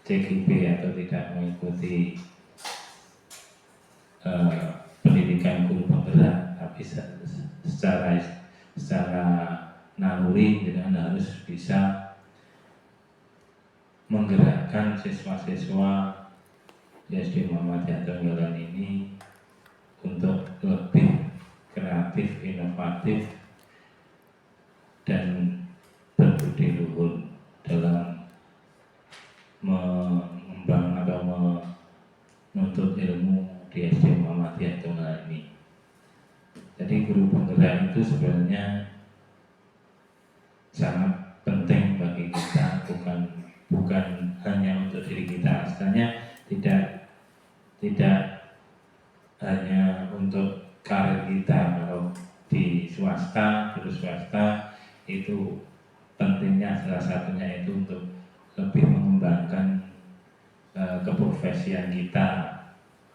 CGP atau tidak mengikuti pendidikan guru penggerak, tapi secara naluri jenengan harus bisa menggerakkan siswa-siswa di SD Muhammadiyah Tenggalan ini untuk lebih kreatif, inovatif, dan berbudi luhur dalam mengembang atau menuntut ilmu di SD Muhammadiyah Tenggalan ini. Jadi guru penggerak itu sebenarnya sangat penting bagi kita, bukan hanya untuk diri kita. Sebenarnya tidak hanya untuk karir kita. Kalau di swasta, guru swasta itu pentingnya salah satunya itu untuk lebih mengembangkan keprofesian kita,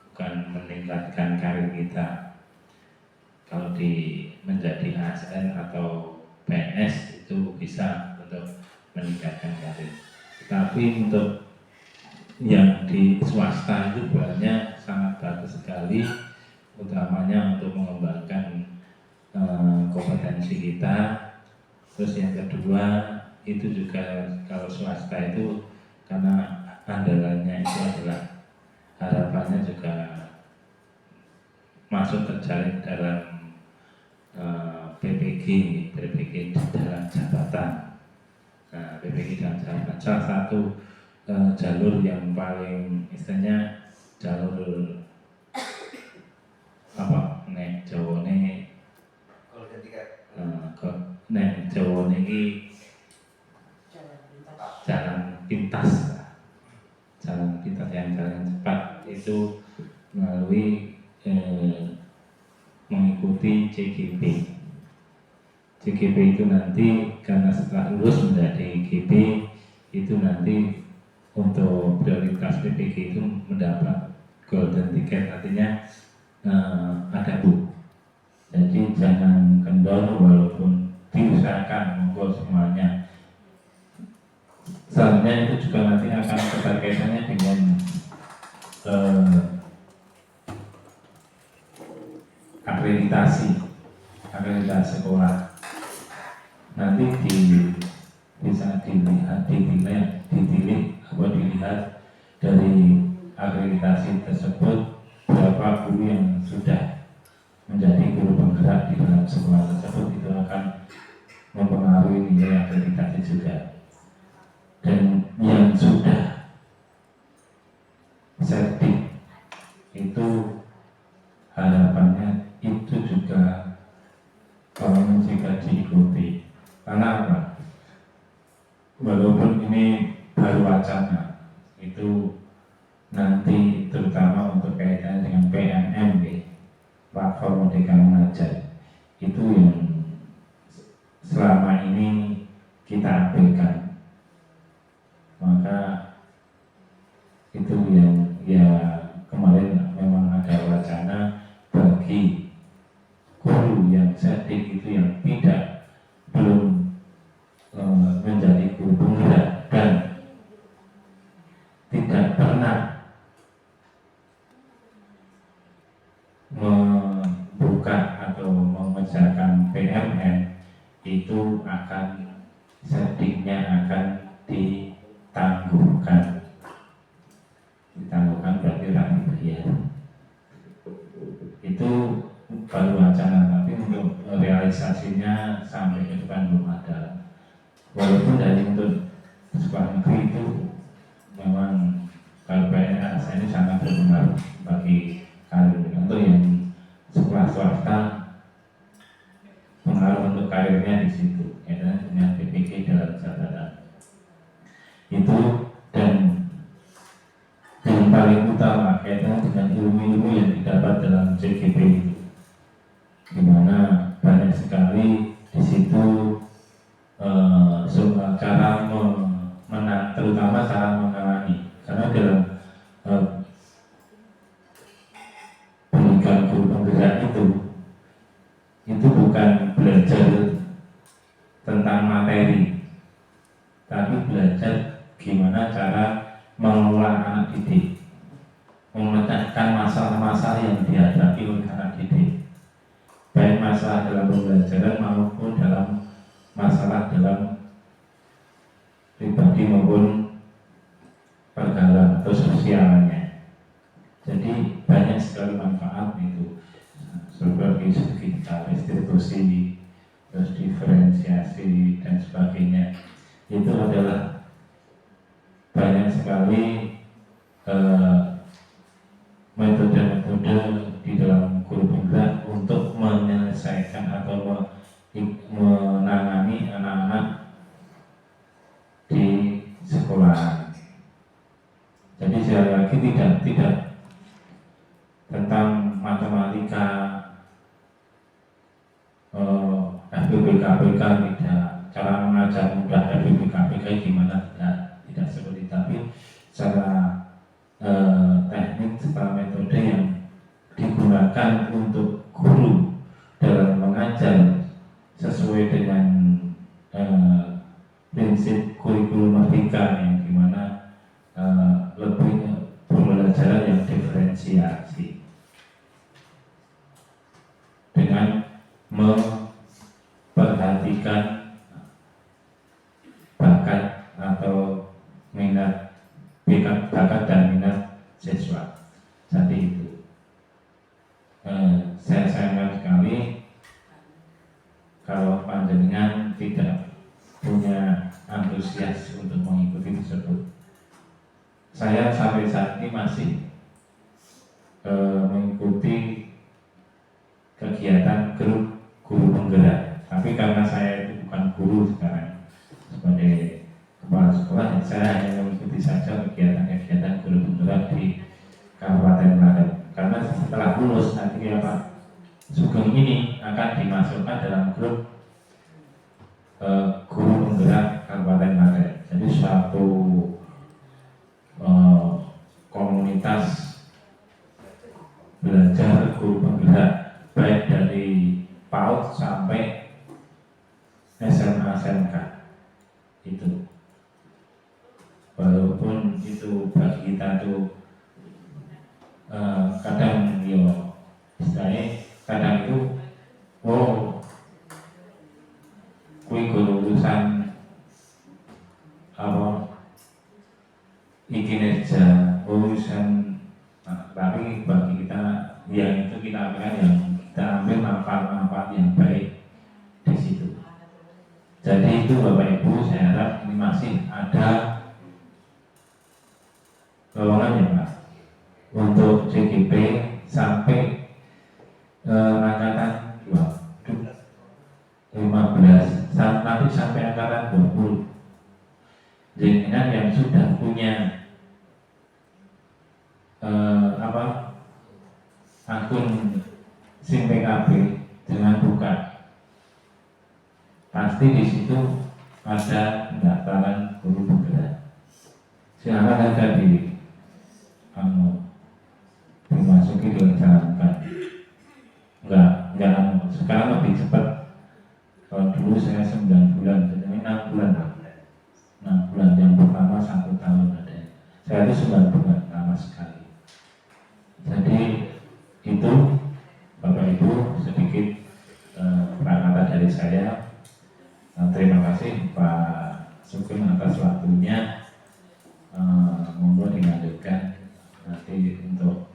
bukan meningkatkan karir kita. Kalau menjadi ASN atau PNS itu bisa untuk meningkatkan karir. Tapi untuk yang di swasta itu sebenarnya sangat bagus sekali, utamanya untuk mengembangkan kompetensi kita. Terus yang kedua itu juga kalau swasta itu karena andalannya itu adalah harapannya juga masuk terjalin dalam PPG dalam jabatan. Nah, PPG dalam jabatan salah satu jalur yang paling istilahnya jalur apa nek Jawane nek Jawane ini jalan pintas yang jalan cepat itu melalui mengikuti CGP. CGP itu nanti karena setelah lulus menjadi GP itu nanti untuk prioritas PPG itu mendapat golden ticket, artinya ada bu. Jadi jangan kendor, walaupun diusahakan monggo semuanya. Selanjutnya itu juga nanti akan keterkaitannya dengan akreditasi sekolah. Nanti bisa dilihat dari akreditasi tersebut berapa guru yang sudah menjadi guru penggerak di dalam sekolah tersebut, itu akan mempengaruhi nilai akreditasi juga. Dan yang sudah sertif itu harapannya itu juga kalau jika diikuti. Karena apa? Walaupun ini baru wacana, itu nanti terutama untuk kaitannya dengan PMM, platform Merdeka Mengajar, itu yang selama ini kita abaikan. Maka itu yang kemarin memang ada wacana bagi guru yang sertif itu yang belum menjadi guru penggerak dan tidak pernah membuka atau mengerjakan PMN, itu akan sertifnya akan ditangguhkan berarti rakyat bayar. Itu baru wacana, tapi untuk realisasinya sampai ke depan belum ada. Walaupun dari untuk sekolah negeri itu memang kalau PNS ini sangat berpengaruh bagi karir. Untuk yang sekolah swasta pengaruh untuk karirnya di situ, yaitu dengan PPG dalam jabatan itu. Dan yang paling utama terutama cara mengalami, karena dalam pendidikan guru penggerak itu bukan belajar tentang materi, tapi belajar gimana cara mengelola anak didik, memecahkan masalah-masalah yang dihadapi oleh anak didik, baik masalah dalam pembelajaran maupun dalam masalah dalam pribadi maupun pergaulan atau sosialnya. Jadi banyak sekali manfaat itu, seperti kita restitusi, terus diferensiasi dan sebagainya. Itu adalah banyak sekali metode-metode di dalam guru penggerak untuk menyelesaikan atau menangani anak-anak di sekolah. Jadi sekali lagi tidak tentang matematika, FBBKPK, tidak, cara mengajar mudah FBBKPK gimana, tidak seperti, tapi secara teknik, secara metode yang digunakan untuk guru dalam mengajar sesuai dengan prinsip kurikulum merdeka, yang dimana lebih pembelajaran yang diferensiasi dengan memperhatikan bakat atau minat, bakat dan minat siswa. Jadi itu saya sayangkan sekali kalau panjenengan tidak punya antusias untuk mengikuti tersebut. Saya sampai saat ini masih mengikuti kegiatan grup guru penggerak, tapi karena saya itu bukan guru sekarang, sebagai kepala sekolah, saya hanya mengikuti saja kegiatan-kegiatan guru penggerak di Kabupaten Klaten. Karena setelah lulus nanti Pak Sugeng ini akan dimasukkan dalam grup guru penggerak Kabupaten Klaten. Jadi suatu komunitas belajar guru penggerak, baik dari PAUD sampai SMA SMK itu. Walaupun itu bagi kita tuh kadang istilahnya kadang itu kui guru urusan kinerja, urusan, tapi bagi kita yang itu kita ambil, yang kita ambil manfaat-manfaat yang baik di situ. Jadi itu Bapak Ibu, saya harap ini masih ada lowongan ya Pak untuk CGP sampai angkatan 15, nanti sampai angkatan 20. Jenengan yang sudah punya akun SIM PKB dengan buka, pasti di situ ada pendaftaran guru penggerak. Silakan ada dimasuki, dijalankan. Enggak, sekarang lebih cepat. Kalau dulu saya 9 bulan, jadi 6 bulan. 6 bulan, yang pertama 1 tahun ada. Saya itu 9 bulan, lama sekali. Jadi itu Bapak Ibu sedikit perkataan dari saya. Terima kasih Pak Sugeng atas waktunya. Monggo dilanjutkan nanti untuk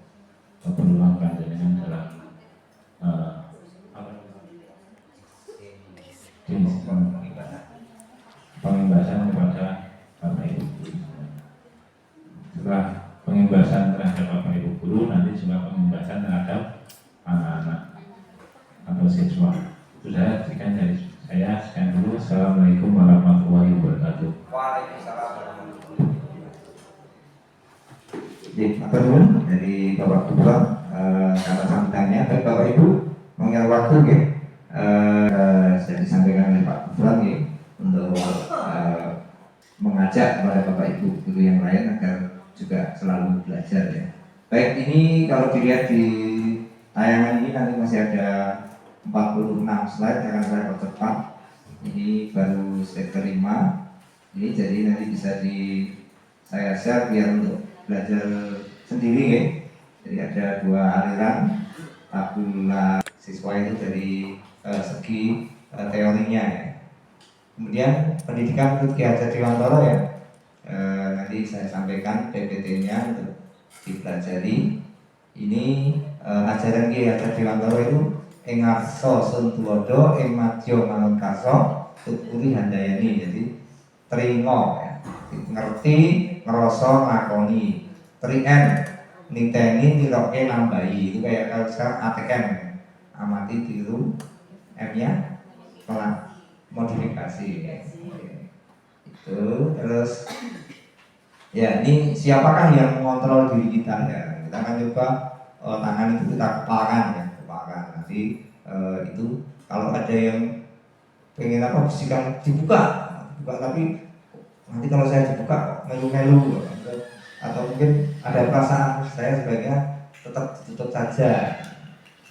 keperluan panjenengan dalam pengimbasan kepada Bapak Ibu guru. Setelah pengimbasan terhadap Bapak Ibu guru, nanti juga pengimbasan terhadap anak-anak atau siswa. Itu saya sekian dari saya. Sekian dulu. Assalamualaikum warahmatullahi wabarakatuh. Waalaikumsalam warahmatullahi wabarakatuh. Jadi, apa dulu dari Bapak Ketua kata sambutannya. Baik Bapak Ibu, mengenai waktu ya, sudah disampaikan oleh Pak Ketua ya, untuk mengajak kepada Bapak Ibu guru yang lain agar juga selalu belajar ya. Baik, ini kalau dilihat di tayangan ini nanti masih ada 46 slide yang akan saya percepat. Ini baru slide kelima. Ini jadi nanti bisa saya share biar untuk belajar sendiri ya. Jadi ada dua aliran tabula siswa itu dari segi teorinya ya. Kemudian pendidikan menurut Ki Hajar Dewantara ya, nanti saya sampaikan PPT-nya untuk dipelajari. Ini ajaran Ki Hajar Dewantara itu ing ngarsa sun tulodo ing madya mangun karsa tuturi handayani. Jadi tringo ya, ngerti ngerasa ngakoni, trien niteni niroke nambahi. Itu kayak kalau sekarang ATM ya. Amati tiru M-nya modifikasi ya. Itu terus ya, ini siapakah yang mengontrol diri kita ya. Kita akan coba tangan itu kita kepalkan ya, kepalkan. Nanti itu kalau ada yang pengen apa bisikan dibuka tapi nanti kalau saya dibuka melu-melu atau mungkin ada perasaan saya sebaiknya tetap ditutup saja,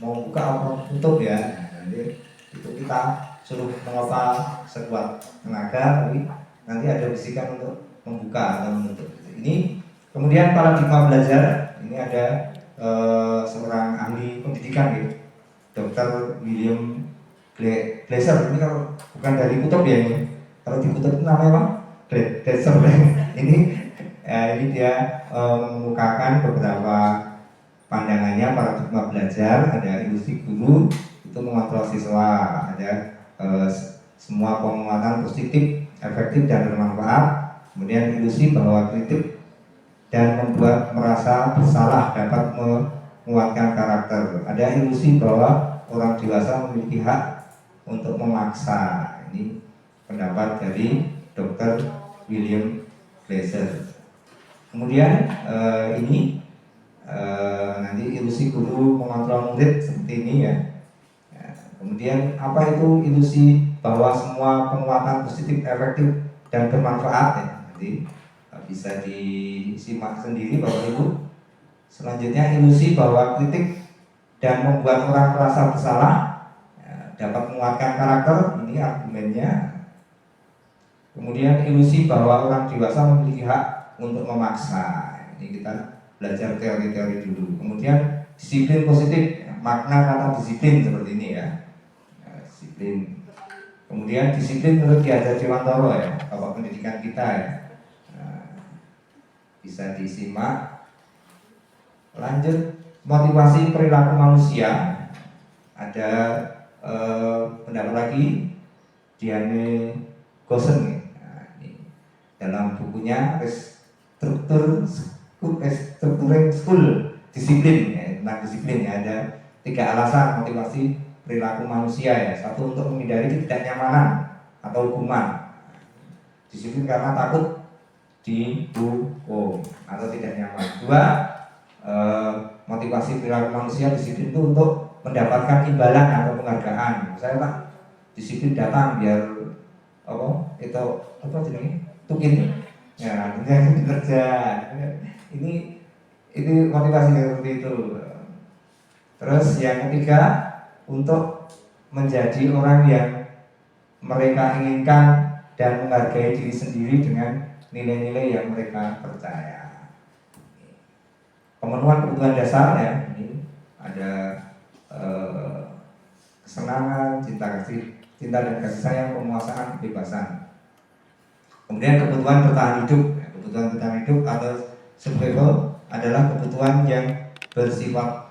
mau buka apa tutup ya. Nanti itu kita suruh mengopak sekuat tenaga, tapi nanti ada bisikan untuk membuka atau menutup. Ini kemudian paradigma belajar. Ini ada seorang ahli pendidikan gitu, Dr. William Glasser. Ini kalau bukan dari kutub ya, ini kalau di kutub itu namanya apa? Glasser. Ini dia mengemukakan beberapa pandangannya paradigma belajar. Ada ilusi guru itu mengontrol siswa, ada semua penguatan positif, efektif dan bermanfaat. Kemudian ilusi bahwa kritik dan membuat merasa bersalah dapat menguatkan karakter. Ada ilusi bahwa orang dewasa memiliki hak untuk memaksa. Ini pendapat dari Dr. William Glasser. Kemudian ini nanti ilusi guru mengontrol murid seperti ini ya. Kemudian apa itu ilusi bahwa semua penguatan positif, efektif dan bermanfaat ya. Nanti bisa disimak sendiri Bapak Ibu. Selanjutnya ilusi bahwa kritik dan membuat orang merasa bersalah ya, dapat menguatkan karakter. Ini argumennya. Kemudian ilusi bahwa orang dewasa memiliki hak untuk memaksa. Ini kita belajar teori-teori dulu. Kemudian disiplin positif, makna kata disiplin seperti ini ya. Disiplin. Kemudian disiplin menurut Ki Hajar Dewantara ya, bapak pendidikan kita ya. Bisa disimak. Lanjut, motivasi perilaku manusia. Ada pendapat lagi Diane Gosen ini dalam bukunya Restructuring School Disiplin ya, tentang disiplin ya. Ada 3 alasan motivasi perilaku manusia ya. 1, untuk menghindari ketidaknyamanan atau hukuman. Disiplin karena takut dihukum atau tidak nyaman. 2, motivasi perilaku manusia disiplin itu untuk mendapatkan imbalan atau penghargaan. Saya tak disiplin datang biar apa itu apa jenenge tukin ya, jangan kerja. Ini motivasi seperti itu. Terus yang ketiga, untuk menjadi orang yang mereka inginkan dan menghargai diri sendiri dengan nilai-nilai yang mereka percaya. Pemenuhan kebutuhan dasar ya, ini ada kesenangan, cinta dan kasih sayang, penguasaan, kebebasan. Kemudian kebutuhan bertahan hidup. Kebutuhan bertahan hidup atau survival adalah kebutuhan yang bersifat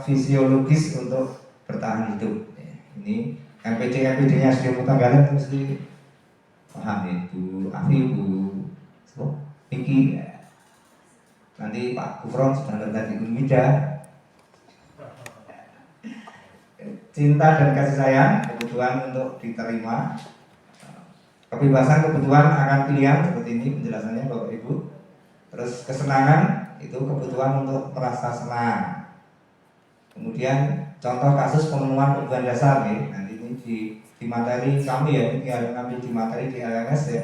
fisiologis untuk bertahan hidup. Ini MPD-nya Sri Mutanggala itu mesti paham itu, Afibu, Piki. Nanti Pak Kufron sudah tadi Umida. Cinta dan kasih sayang, kebutuhan untuk diterima. Kebebasan, kebutuhan akan pilihan seperti ini penjelasannya Bapak Ibu. Terus kesenangan itu kebutuhan untuk merasa senang. Kemudian contoh kasus pemenuhan kebutuhan dasar nih, nanti ini di materi kami ya, ini tinggal ngambil di materi di LMS ya.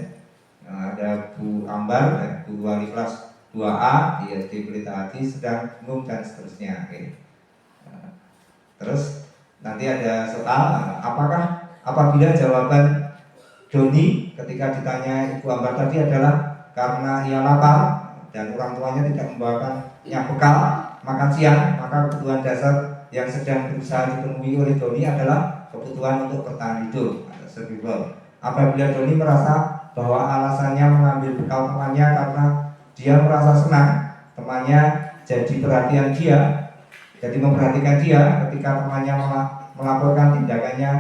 Ada Bu Ambar, Bu Wali kelas 2A di SD Pelita Hati, sedang umum dan seterusnya. Oke. Terus nanti ada soal, apabila jawaban Doni ketika ditanya Ibu Ambar tadi adalah karena ia lapar dan orang tuanya tidak membawakannya bekal makan siang, maka kebutuhan dasar yang sedang berusaha dipenuhi oleh Doni adalah kebutuhan untuk bertahan hidup atau survival. Apabila Doni merasa bahwa alasannya mengambil bekal temannya karena dia merasa senang temannya jadi perhatian dia, jadi memperhatikan dia ketika temannya melaporkan tindakannya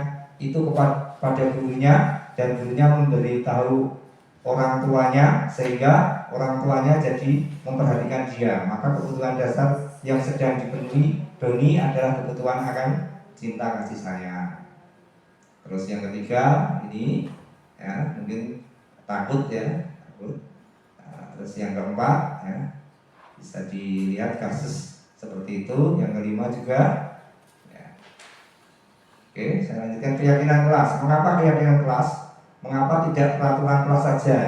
itu kepada gurunya dan gurunya memberitahu orang tuanya sehingga orang tuanya jadi memperhatikan dia, maka kebutuhan dasar yang sedang dipenuhi Doni adalah kebutuhan akan cinta kasih sayang. Terus yang ketiga ini ya mungkin takut ya, takut. Terus yang keempat ya, bisa dilihat kasus seperti itu. Yang kelima juga ya. Oke, saya lanjutkan keyakinan kelas. Mengapa keyakinan kelas? Mengapa tidak peraturan kelas saja?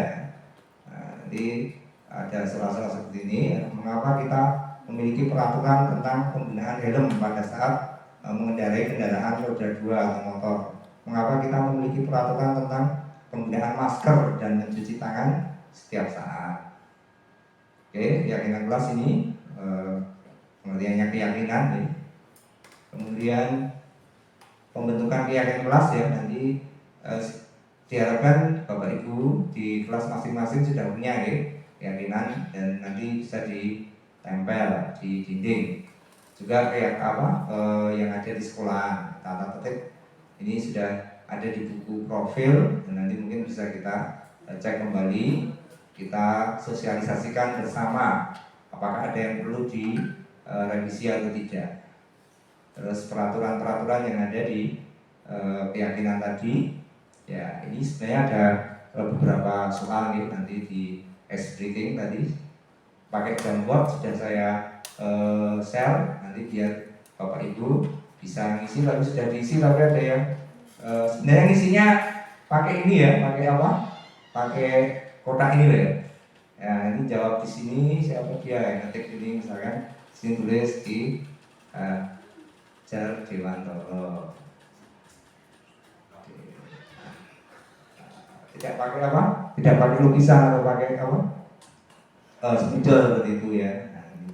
Nanti ada soal-soal seperti ini ya. Mengapa kita memiliki peraturan tentang penggunaan helm pada saat mengendarai kendaraan roda 2 atau motor? Mengapa kita memiliki peraturan tentang penggunaan masker dan mencuci tangan setiap saat? Oke, keyakinan kelas ini pengertiannya keyakinan ya. Kemudian pembentukan keyakinan kelas ya, nanti diharapkan Bapak Ibu di kelas masing-masing sudah punya ya, keyakinan dan nanti bisa ditempel di dinding. Juga kayak yang ada di sekolah tata tertib ini sudah ada di buku profil dan nanti mungkin bisa kita cek kembali, kita sosialisasikan bersama apakah ada yang perlu direvisi atau tidak. Terus peraturan-peraturan yang ada di keyakinan tadi ya, ini sebenarnya ada beberapa soal nih nanti di S briefing tadi pakai Jamboard sudah saya share, nanti biar Bapak Ibu bisa ngisi, lalu sudah diisi tapi ada yang sebenarnya ngisinya pakai ini ya, pakai apa? Pakai kotak ini loh ya. Ya ini jawab di sini siapa dia yang ngetik ini, misalkan sini tulis di Jar Dewantoro. Tidak pakai apa? Tidak pakai lukisan atau pakai apa? Spidol seperti itu ya. Nah, ini.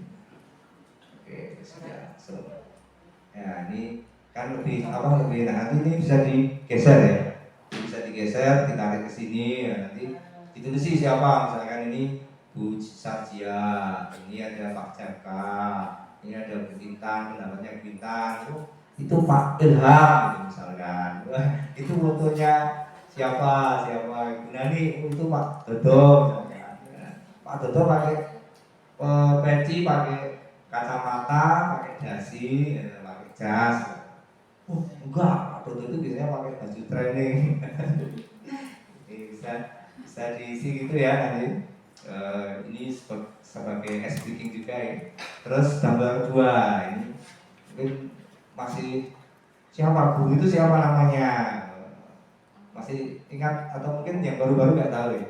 Oke, sudah. Ya ini kan lebih lebih nanti ini bisa digeser ya, bisa digeser, ditarik ke sini ya, nanti ditulis siapa, misalkan ini Bu Sarjia, ini ada Pak Jaka, ini ada Bu Bintang, pendapatnya Bintang, itu Pak Ilham gitu, misalkan itu fotonya siapa Ibu Nani, itu Pak Dodo misalkan. Pak Dodo pakai peci, pakai kacamata, pakai dasi, pakai jas. Enggak, Pak Dodo itu biasanya pakai baju training. bisa diisi gitu ya nanti. Ini sebagai speaking juga ya. Terus gambar kedua ini mungkin masih siapa guru itu siapa namanya, masih ingat atau mungkin yang baru-baru nggak tahu ya.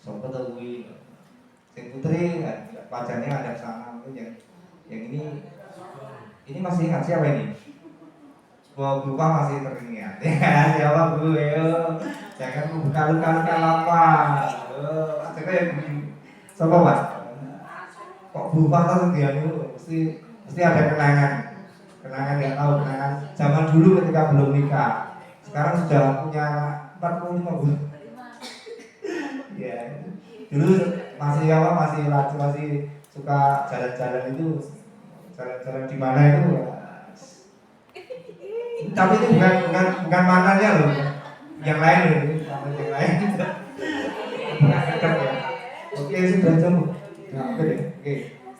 Sopo tahu Sing Putri pacarnya ada sana, mungkin yang ini masih ingat siapa ini? Lupa masih teringat ya, siapa Bu? Jangan membuka luka-luka lama. Maksudnya ya siapa Pak? Kok lupa tuh dia itu mesti ada kenangan nggak tahu, kenangan zaman dulu ketika belum nikah. Sekarang sudah punya 45 Bu. Ya, dulu masih suka jalan-jalan itu, jalan-jalan di mana itu. Tapi itu bukan mantannya loh, yang lain loh, sama yang lain. Oke, sudah cukup. Nah, oke.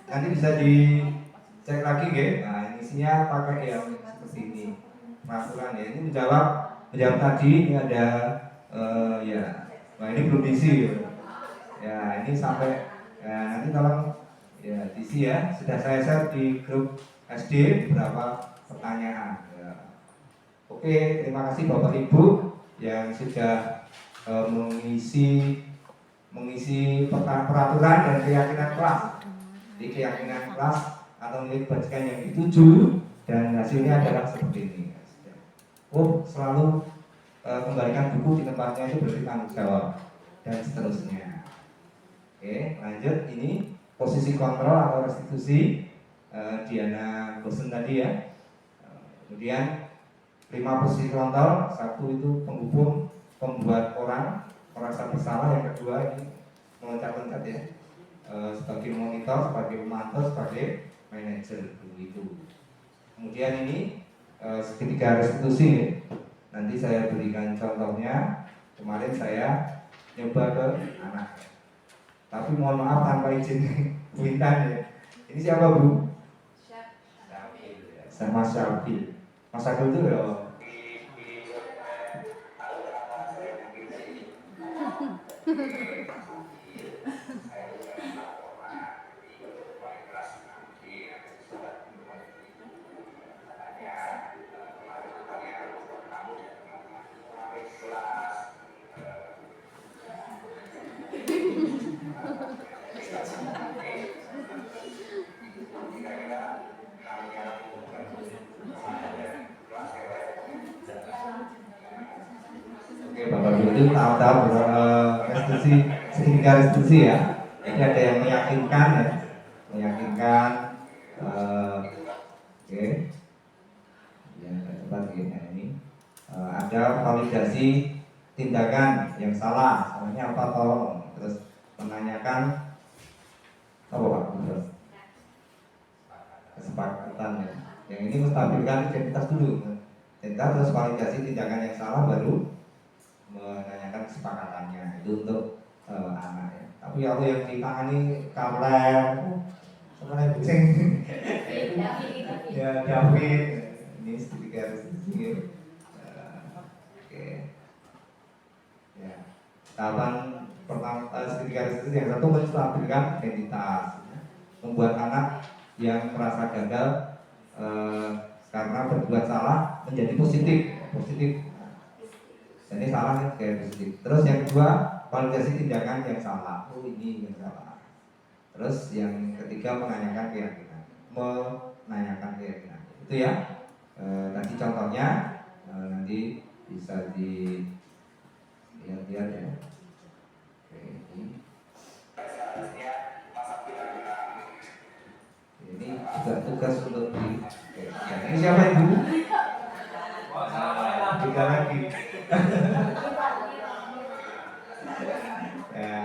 Nanti bisa dicek lagi ya. Nah, isinya pakai yang seperti ini. Peraturan ya. Ini menjawab tadi ini ada ya. Nah, ini belum diisi ya. Ya, ini sampai ya, nanti tolong ya diisi ya. Sudah saya share di grup SD beberapa pertanyaan. Ya. Oke, terima kasih Bapak Ibu yang sudah mengisi peraturan dan keyakinan kelas. Di keyakinan kelas atau nilai kebajikan yang dituju, dan hasilnya adalah seperti ini. Oh, selalu kembalikan buku di tempatnya itu berarti tanggung jawab, dan seterusnya. Oke, lanjut. Ini posisi kontrol atau restitusi Diana Gosen tadi ya. Kemudian 5 posisi kontrol. 1 itu penghubung, pembuat orang merasa bersalah. Yang kedua ini meloncat-loncat ya, sebagai monitor, sebagai pemantau, sebagai manajer begitu. Kemudian ini segitiga restitusi ya. Nanti saya berikan contohnya. Kemarin saya nyoba ke anak, tapi mohon maaf tanpa izin Bu Intan ya. Ini siapa Bu? Syafil ya. Sama Syafil. Mas Syafil itu ya. Oke, Bapak Ibu itu tahu-tahu restitusi, segitiga restitusi ya. Jadi ada yang meyakinkan ya, meyakinkan. Oke, yang tempat ini ada validasi tindakan yang salah, salahnya apa tolong, terus menanyakan apa Pak? Kesepakatan ya. Yang ini menstabilkan identitas dulu. Identitas terus validasi tindakan yang salah, baru menanyakan kesepakatannya. Itu untuk anak ya. Tapi aku yang ditangani Karlen, sebenarnya pusing. Ya David, ini segitiga restitusi. Oke. Ya. Tahapan pertama segitiga restitusi yang satu menstabilkan identitas, ya. Membuat anak yang merasa gagal karena berbuat salah menjadi positif. Ini salah kayak positif. Terus yang kedua, validasi tindakan yang salah. Oh, ini yang salah. Terus yang ketiga, menanyakan keyakinan. Itu ya. Tadi contohnya nanti bisa dilihat ya. Oke, ini juga tugas untuk ini siapa Ibu? Kita lagi. Ya.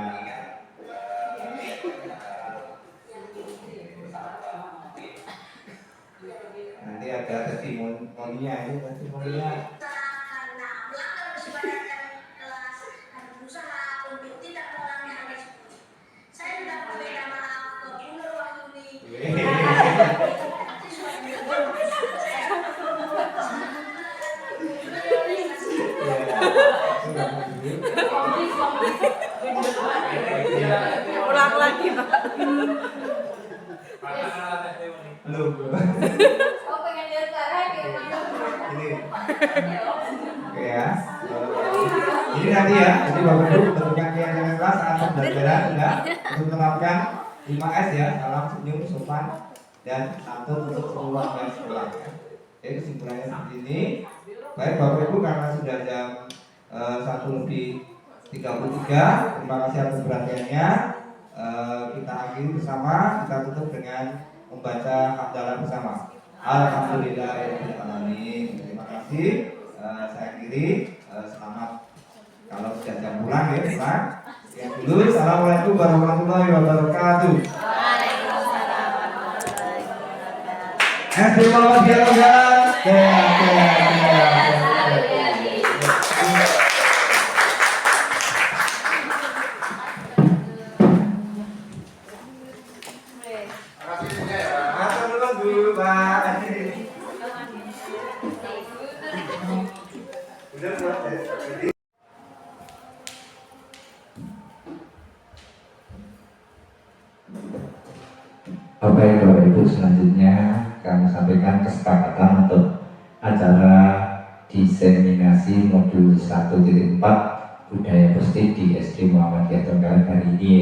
Nanti ada testimoninya ini testimoninya. Ulang lagi Pak. Belum. Oh pengen lihat Farhan ya Ini. Oke ya. Ini nanti ya. Jadi Bapak Ibu bentukkan keyakinan kelas saat pembelajaran ya. Untuk menerapkan 5S ya. Salam, senyum, sopan, dan santun untuk seluruh dan sekolah. Jadi kesimpulannya seperti ini. Baik Bapak Ibu, karena sudah jam 1:33. Terima kasih atas perhatiannya. Kita akhiri bersama, kita tutup dengan membaca hamdalah bersama. Alhamdulillahirobbilalamin. Terima kasih. Saya akhiri. Selamat kalau sudah jam pulang ya pulang. Sekian dulu. Assalamualaikum warahmatullahi wabarakatuh. Waalaikumsalam warahmatullahi wabarakatuh. SD Muhammadiyah Tunggalan. Bapak Ibu, selanjutnya kami sampaikan kesepakatan untuk acara di inseminasi modul 1.4 budaya positif di SD Muhammadiyah Tenggalan hari ini.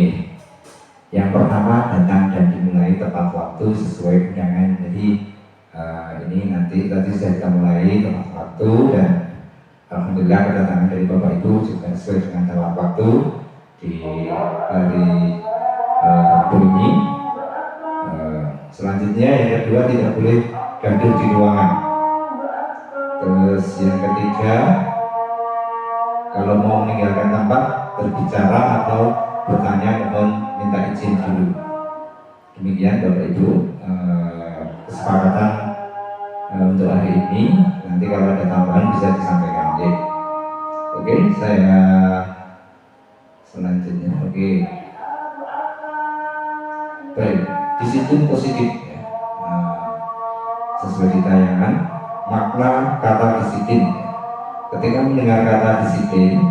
Yang pertama datang dan dimulai tepat waktu sesuai undangan. Jadi ini nanti tadi saya mulai tepat waktu dan alhamdulillah kedatangan dari Bapak Ibu juga sesuai dengan tepat waktu di hari Rabu ini. Selanjutnya yang kedua tidak boleh gaduh di ruangan. Terus yang ketiga, kalau mau meninggalkan tempat berbicara atau bertanya mohon minta izin dulu. Demikian Bapak Ibu kesepakatan untuk hari ini. Nanti kalau ada tambahan bisa disampaikan. Ya. Oke, saya selanjutnya. Oke. Baik, disiplin positif. Ya. Sesuai di tayangan, makna kata disiplin. Ketika mendengar kata disiplin,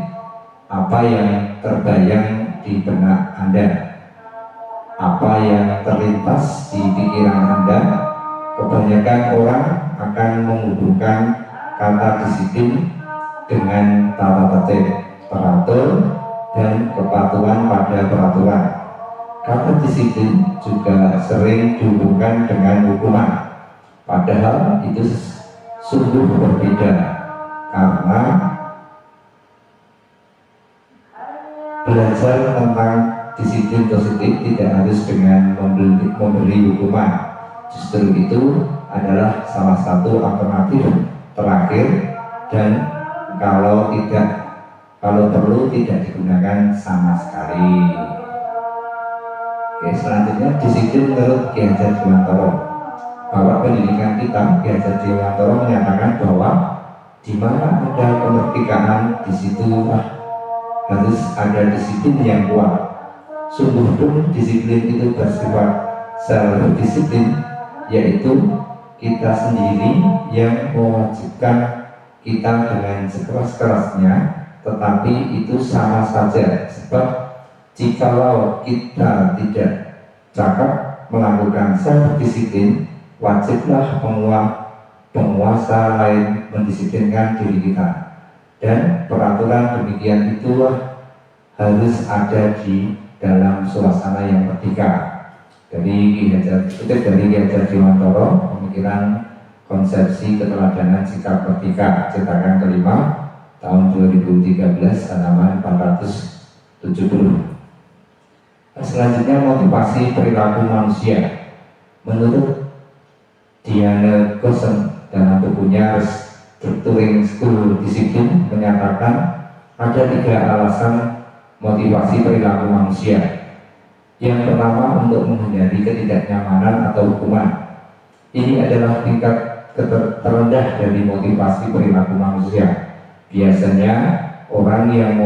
apa yang terbayang di benak Anda? Apa yang terlintas di pikiran Anda? Kebanyakan orang akan menghubungkan kata disiplin dengan tata tertib, teratur, dan kepatuhan pada peraturan. Kata disiplin juga sering dihubungkan dengan hukuman, padahal itu sungguh berbeda karena belajar tentang disiplin positif tidak harus dengan memberi hukuman. Justru itu adalah salah satu alternatif terakhir dan kalau perlu tidak digunakan sama sekali. Oke, selanjutnya disiplin menurut Ki Hajar Dewantara. Bapak pendidikan kita Ki Hajar Dewantara menyatakan bahwa di mana ada kemerdekaan di situ harus ada disiplin yang kuat. Sungguh pun disiplin itu bersifat self-disiplin, yaitu kita sendiri yang mewajibkan kita dengan sekeras-kerasnya, tetapi itu sama saja sebab jikalau kita tidak cakap melakukan self-disiplin, wajiblah penguasa lain mendisiplinkan diri kita. Dan peraturan demikian itu harus ada di dalam suasana yang merdeka. Dari Ki Hajar Dewantara, pemikiran konsepsi keteladanan sikap merdeka, cetakan kelima tahun 2013 halaman 470. Selanjutnya motivasi perilaku manusia. Menurut Diana Gosen dalam bukunya Structuring School Discipline menyatakan ada 3 alasan motivasi perilaku manusia. Yang pertama untuk menghindari ketidaknyamanan atau hukuman. Ini adalah tingkat terendah dari motivasi perilaku manusia. Biasanya orang yang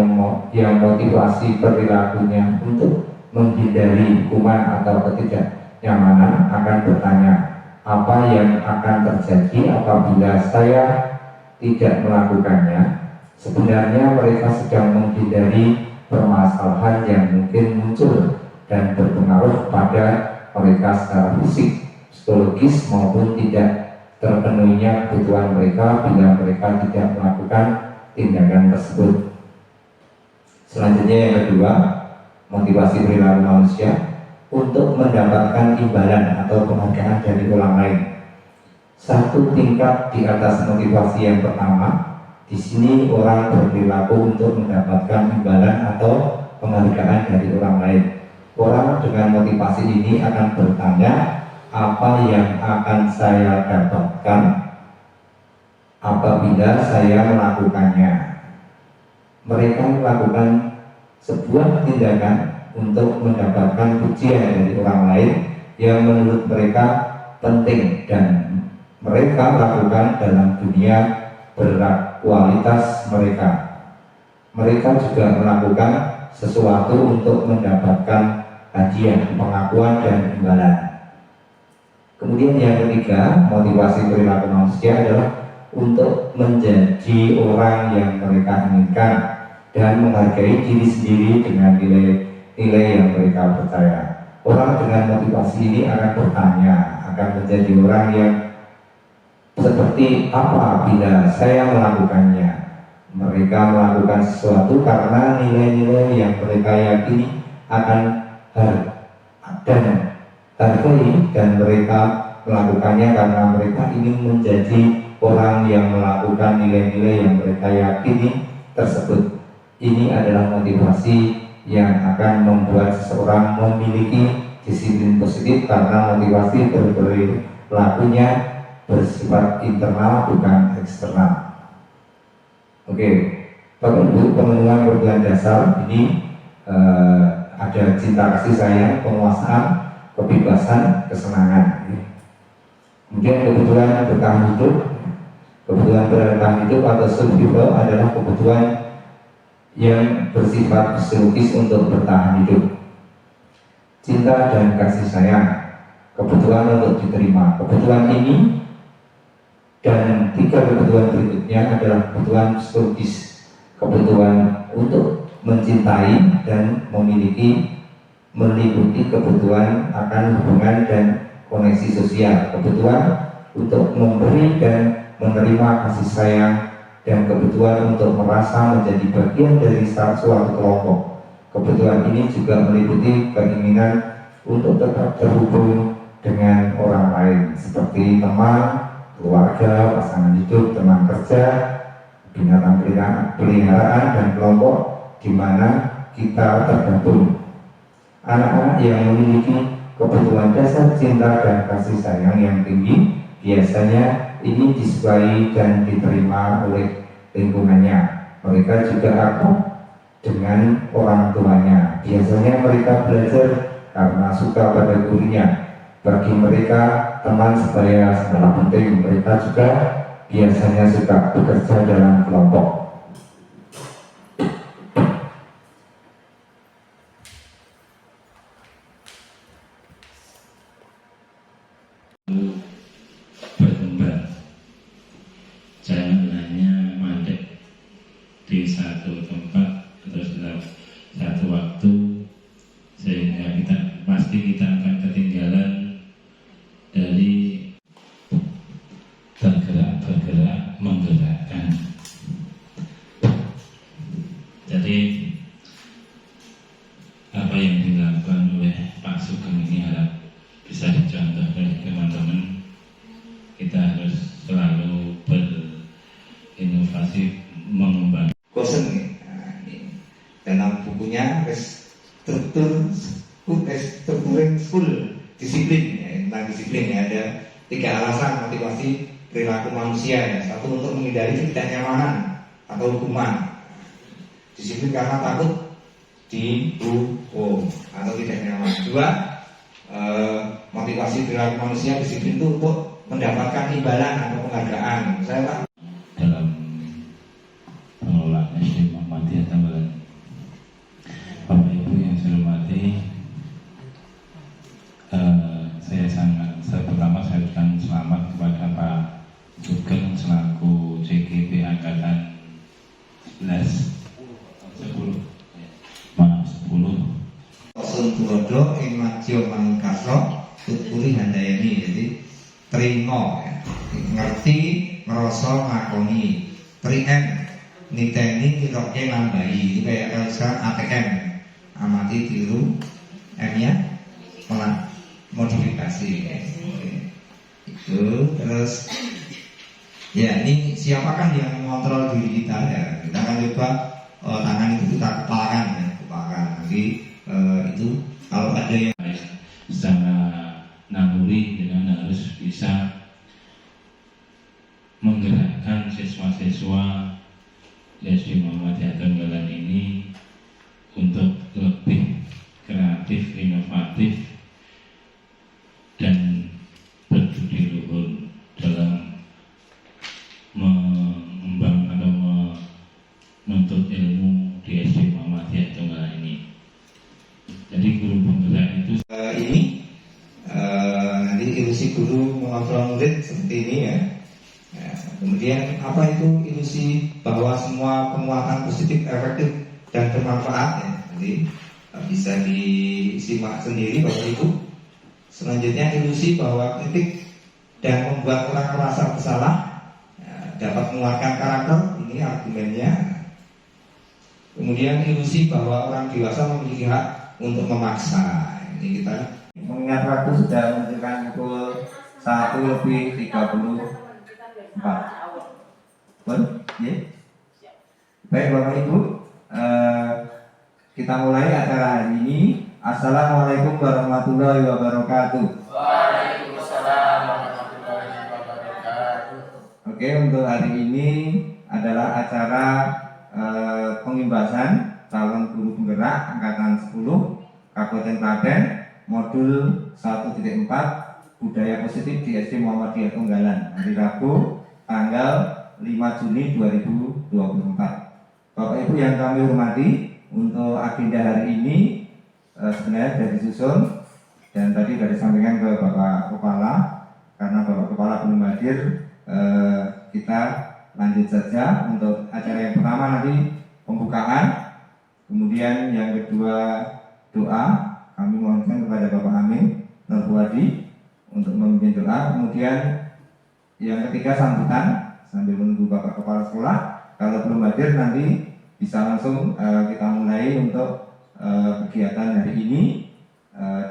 motivasi perilakunya untuk menghindari hukuman atau ketidaknyamanan akan bertanya, apa yang akan terjadi apabila saya tidak melakukannya? Sebenarnya mereka sedang menghindari permasalahan yang mungkin muncul dan berpengaruh pada mereka secara fisik, psikologis maupun tidak terpenuhinya kebutuhan mereka bila mereka tidak melakukan tindakan tersebut. Selanjutnya yang kedua, motivasi perilaku manusia untuk mendapatkan imbalan atau penghargaan dari orang lain. Satu tingkat di atas motivasi yang pertama, di sini orang berperilaku untuk mendapatkan imbalan atau penghargaan dari orang lain. Orang dengan motivasi ini akan bertanya, apa yang akan saya dapatkan apabila saya melakukannya? Mereka melakukan sebuah tindakan untuk mendapatkan pujian dari orang lain yang menurut mereka penting dan mereka lakukan dalam dunia berkualitas mereka. Mereka juga melakukan sesuatu untuk mendapatkan hadiah, pengakuan dan imbalan. Kemudian yang ketiga, motivasi perilaku manusia adalah untuk menjadi orang yang mereka inginkan dan menghargai diri sendiri dengan nilai yang mereka percaya. Orang dengan motivasi ini akan bertanya, akan menjadi orang yang seperti apa bila saya melakukannya. Mereka melakukan sesuatu karena nilai-nilai yang mereka yakini akan hargai, dan mereka melakukannya karena mereka ingin menjadi orang yang melakukan nilai-nilai yang mereka yakini tersebut. Ini adalah motivasi yang akan membuat seseorang memiliki disiplin positif, karena motivasi berperilakunya bersifat internal bukan eksternal. Oke, Bapak Ibu, pemenuhan kebutuhan dasar ini ada cinta kasih sayang, penguasaan, kebebasan, kesenangan. Kemudian kebutuhan bertahan hidup. Kebutuhan bertahan hidup atau survival adalah kebutuhan yang bersifat fisiologis untuk bertahan hidup. Cinta dan kasih sayang, kebutuhan untuk diterima. Kebutuhan ini dan 3 kebutuhan berikutnya adalah kebutuhan psikologis, kebutuhan untuk mencintai dan memiliki, meliputi kebutuhan akan hubungan dan koneksi sosial, kebutuhan untuk memberi dan menerima kasih sayang, dan kebutuhan untuk merasa menjadi bagian dari suatu kelompok. Kebutuhan ini juga meliputi keinginan untuk tetap terhubung dengan orang lain, seperti teman, keluarga, pasangan hidup, teman kerja, binatang peliharaan, dan kelompok di mana kita tergabung. Anak-anak yang memiliki kebutuhan dasar cinta dan kasih sayang yang tinggi, biasanya ini disukai dan diterima oleh lingkungannya. Mereka juga akrab dengan orang tuanya. Biasanya mereka belajar karena suka pada gurunya. Bagi mereka, teman sebaya sangatlah penting. Mereka juga biasanya suka bekerja dalam kelompok. Berkembang, jangan hanya mandek di satu tempat atau satu waktu, sehingga pasti kita akan ketinggalan dari bergerak menggerakkan. Jadi apa yang dilakukan oleh Pak Sugeng ini harap bisa dicontoh oleh teman-teman. Kita harus selalu berinovasi, mengembangkan. Kosen nih, dalam bukunya strukturing full disiplin, tentang disiplin ada 3 alasan motivasi perilaku manusia. Satu, untuk menghindari ketidaknyamanan atau hukuman. Disiplin karena takut dihukum atau tidak nyaman. 2, motivasi perilaku manusia disiplin itu untuk mendapatkan imbalan atau penghargaan. Saya dalam pengelolaan SD Muhammadiyah Tanggalan. Bapak Ibu yang saya hormati, pertama saya ucapkan selamat kepada Pak Sugeng selaku CGP Angkatan 10. Sun Turodo ing Madya Mangkasra tuturi handayani. Jadi trimo, ngerti, ngerasa, ngakoni. Trien niteni, ngiroke, nambahi. Itu kayak kalau sekarang ATM, amati, tiru, M-nya modifikasi. Itu terus ya, ini siapakah yang mengontrol diri kita ya? Kita akan coba tangan itu kita kepalkan ya, kepalkan. Nanti itu kalau ada yang secara naluri dengan harus bisa menggerakkan siswa-siswa SD Muhammadiyah Tanggalan ini untuk lebih kreatif, inovatif, dan berbudi luhur dalam mengembang atau menuntut ilmu di SD Muhammadiyah Tanggalan ini. Jadi guru penggerak itu nanti ilusi guru mengontrol murid seperti ini ya. Kemudian apa itu ilusi bahwa semua penguatan positif, efektif, dan bermanfaat ya. Jadi bisa disimak sendiri Bapak Ibu. Selanjutnya ilusi bahwa kritik dan membuat orang merasa bersalah, dapat menguatkan karakter, ini argumennya. Kemudian ilusi bahwa orang dewasa memiliki hak untuk memaksa, ini kita. Mengingat waktu sudah menunjukkan pukul 1:34. Betul? Ya? Baik Bapak Ibu, kita mulai acara hari ini. Assalamualaikum warahmatullahi wabarakatuh. Waalaikumsalam warahmatullahi wabarakatuh. Oke, untuk hari ini adalah acara pengimbasan calon guru penggerak angkatan 10 Kabupaten Klaten modul 1.4 budaya positif di SD Muhammadiyah Tunggalan hari Rabu tanggal 5 Juni 2024. Bapak Ibu yang kami hormati, untuk agenda hari ini sebenarnya sudah disusun dan tadi sudah disampaikan ke Bapak Kepala. Karena Bapak Kepala belum hadir, kita lanjut saja untuk acara yang pertama nanti pembukaan, kemudian yang kedua doa. Kami mohonkan kepada Bapak Amin Nurwadi untuk memimpin doa, kemudian yang ketiga sambutan sambil menunggu Bapak Kepala Sekolah. Kalau belum hadir nanti bisa langsung kita mulai untuk kegiatan hari ini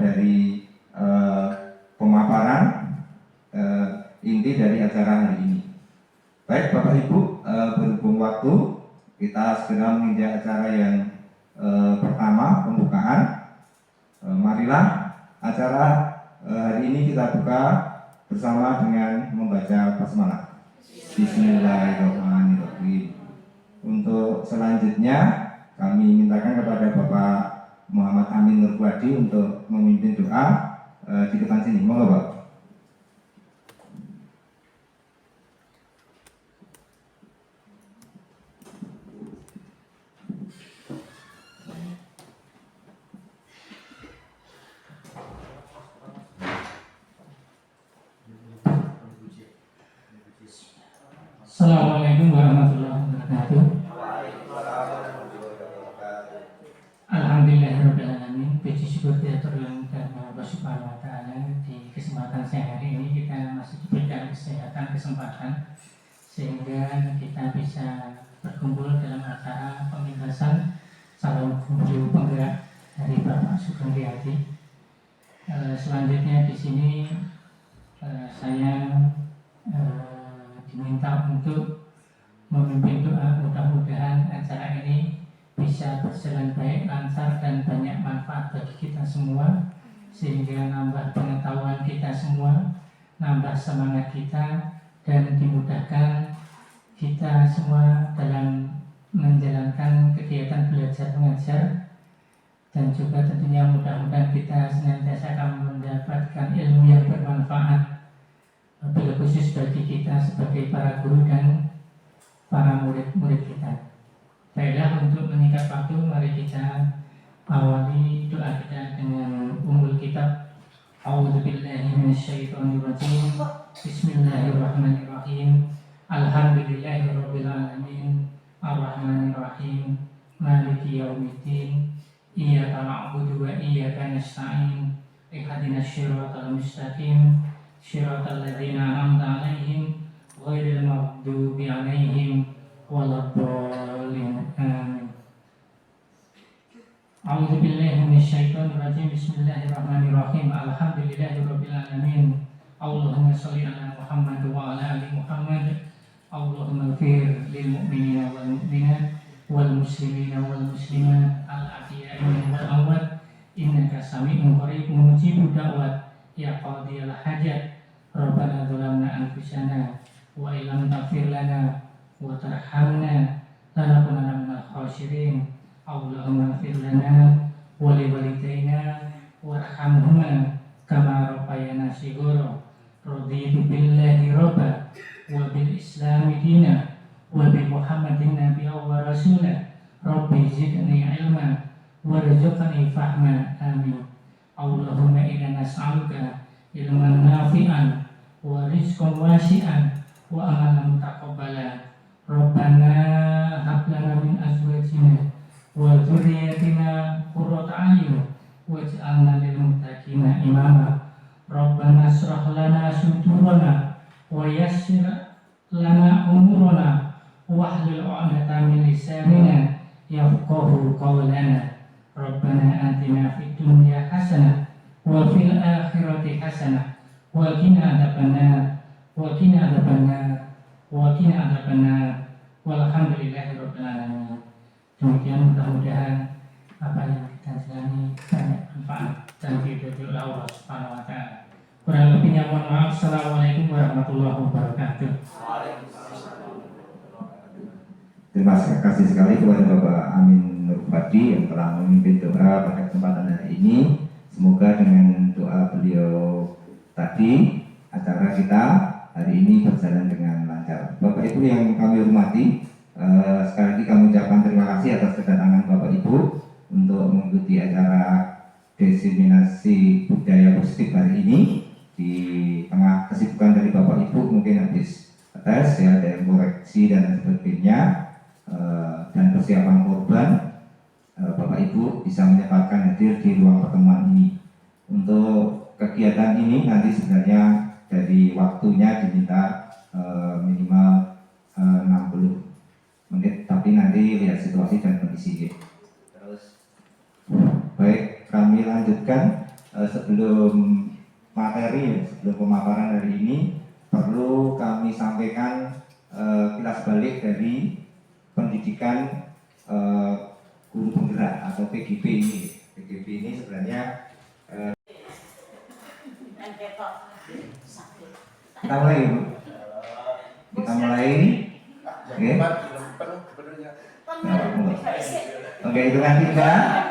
dari pemaparan inti dari acara hari ini. Baik Bapak Ibu, berhubung waktu kita segera menginjak acara yang pertama, pembukaan. Marilah acara hari ini kita buka bersama dengan membaca basmalah. Bismillahirrahmanirrahim. Untuk selanjutnya kami mintakan kepada Bapak Muhammad Amin Nurwadi untuk memimpin doa di depan sini. Monggo Pak. Assalamualaikum warahmatullahi wabarakatuh. Alhamdulillahirrahmanirrahim. Puji syukur terlalu karena Allah Subhanahu wa Ta'ala. Di kesempatan siang hari ini kita masih diberikan kesehatan, kesempatan sehingga kita bisa berkumpul dalam acara pemimbasan calon guru penggerak dari Bapak Sugeng Riyadi. Selanjutnya di sini saya diminta untuk memimpin doa. Mudah-mudahan acara ini bisa berjalan baik, lancar, dan banyak manfaat bagi kita semua, sehingga nambah pengetahuan kita semua, nambah semangat kita, dan dimudahkan kita semua dalam menjalankan kegiatan belajar mengajar, dan juga tentunya mudah-mudahan kita senantiasa akan mendapatkan ilmu yang bermanfaat, bila khusus bagi kita sebagai para guru dan para murid-murid kita. Baiklah, untuk menyingkat waktu, mari kita awali doa kita dengan ummul kitab. A'udzubillahi minasyaitonirrajim. Bismillahirrahmanirrahim. Alhamdulillahirabbil alamin. Arrahmanirrahim. Maliki yaumiddin. Iyyaka na'budu wa iyyaka nasta'in. Ihdinas shiratal mustaqim. Shiratal ladzina an'amta 'alaihim ghairil maghdubi 'alaihim waladdallin. Amin. A'udzu billahi minasyaitonir rajim. Bismillahirrahmanirrahim. Alhamdulillahirabbil alamin. Allahumma shalli ala Muhammad wa ala ali Muhammad. Allahumma ighfir lil mu'minina wal mu'minat wal muslimina wal muslimat al ahya'i wal amwat innaka sami'un qaribun mujibud da'wat ya qadiyal hajat. Rabbana zalamna anfusana wa illam taghfir lana wa tarhamna lanakunanna minal khasirin. Allahumma ighfir lana wa li walidayna warhamhuma kama rabbayana shighara. Raditu billahi rabba wa bil islami dina wa bi Muhammadin nabiyya wa rasula. Rabbi zidni ilma warzuqni fahma. Amin. Allahumma inna nas'aluka ilman nafi'an wa rizqan wasi'an wa amalan mutaqabbala. Rabbana hab lana min azwajina wa dzurriyyatina qurrata a'yun waj'alna lil muttaqina imama. Rabbana shrah lana sudurana yassir lana umurana wahlul 'uqdatam min lisanina yafqahu qawlana. Rabbana atina fid dunya hasanah wa fil akhirati hasanah wa qina adzabannar wa qina adzabannar wa qina adzabannar walhamdulillahirabbil alamin. Demikian mudah-mudahan apa yang kita jalani banyak manfaat dan diridhoi oleh Allah Subhanahu wa taala. Kurang lebihnya mohon maaf. Assalamualaikum warahmatullahi wabarakatuh. Terima kasih sekali kepada Bapak Amin Nur Fadi yang telah memimpin doa pada kesempatan hari ini. Semoga dengan doa beliau tadi acara kita hari ini berjalan dengan lancar. Bapak Ibu yang kami hormati, sekali lagi kami ucapkan terima kasih atas kedatangan Bapak Ibu untuk mengikuti acara diseminasi budaya positif hari ini. Di tengah kesibukan dari Bapak Ibu mungkin habis tes ya, ada yang koreksi dan sebagainya, dan persiapan korban, Bapak Ibu bisa menyempatkan hadir di ruang pertemuan ini. Untuk kegiatan ini nanti sebenarnya dari waktunya diminta minimal 60 menit, tapi nanti lihat situasi dan kondisi. Terus baik, kami lanjutkan. Sebelum materi, sebelum pemaparan hari ini perlu kami sampaikan kilas balik dari pendidikan guru penggerak atau PGP ini. PGP ini sebenarnya kita mulai, Bu. Kita mulai. Oke. Oke, hitungan 3.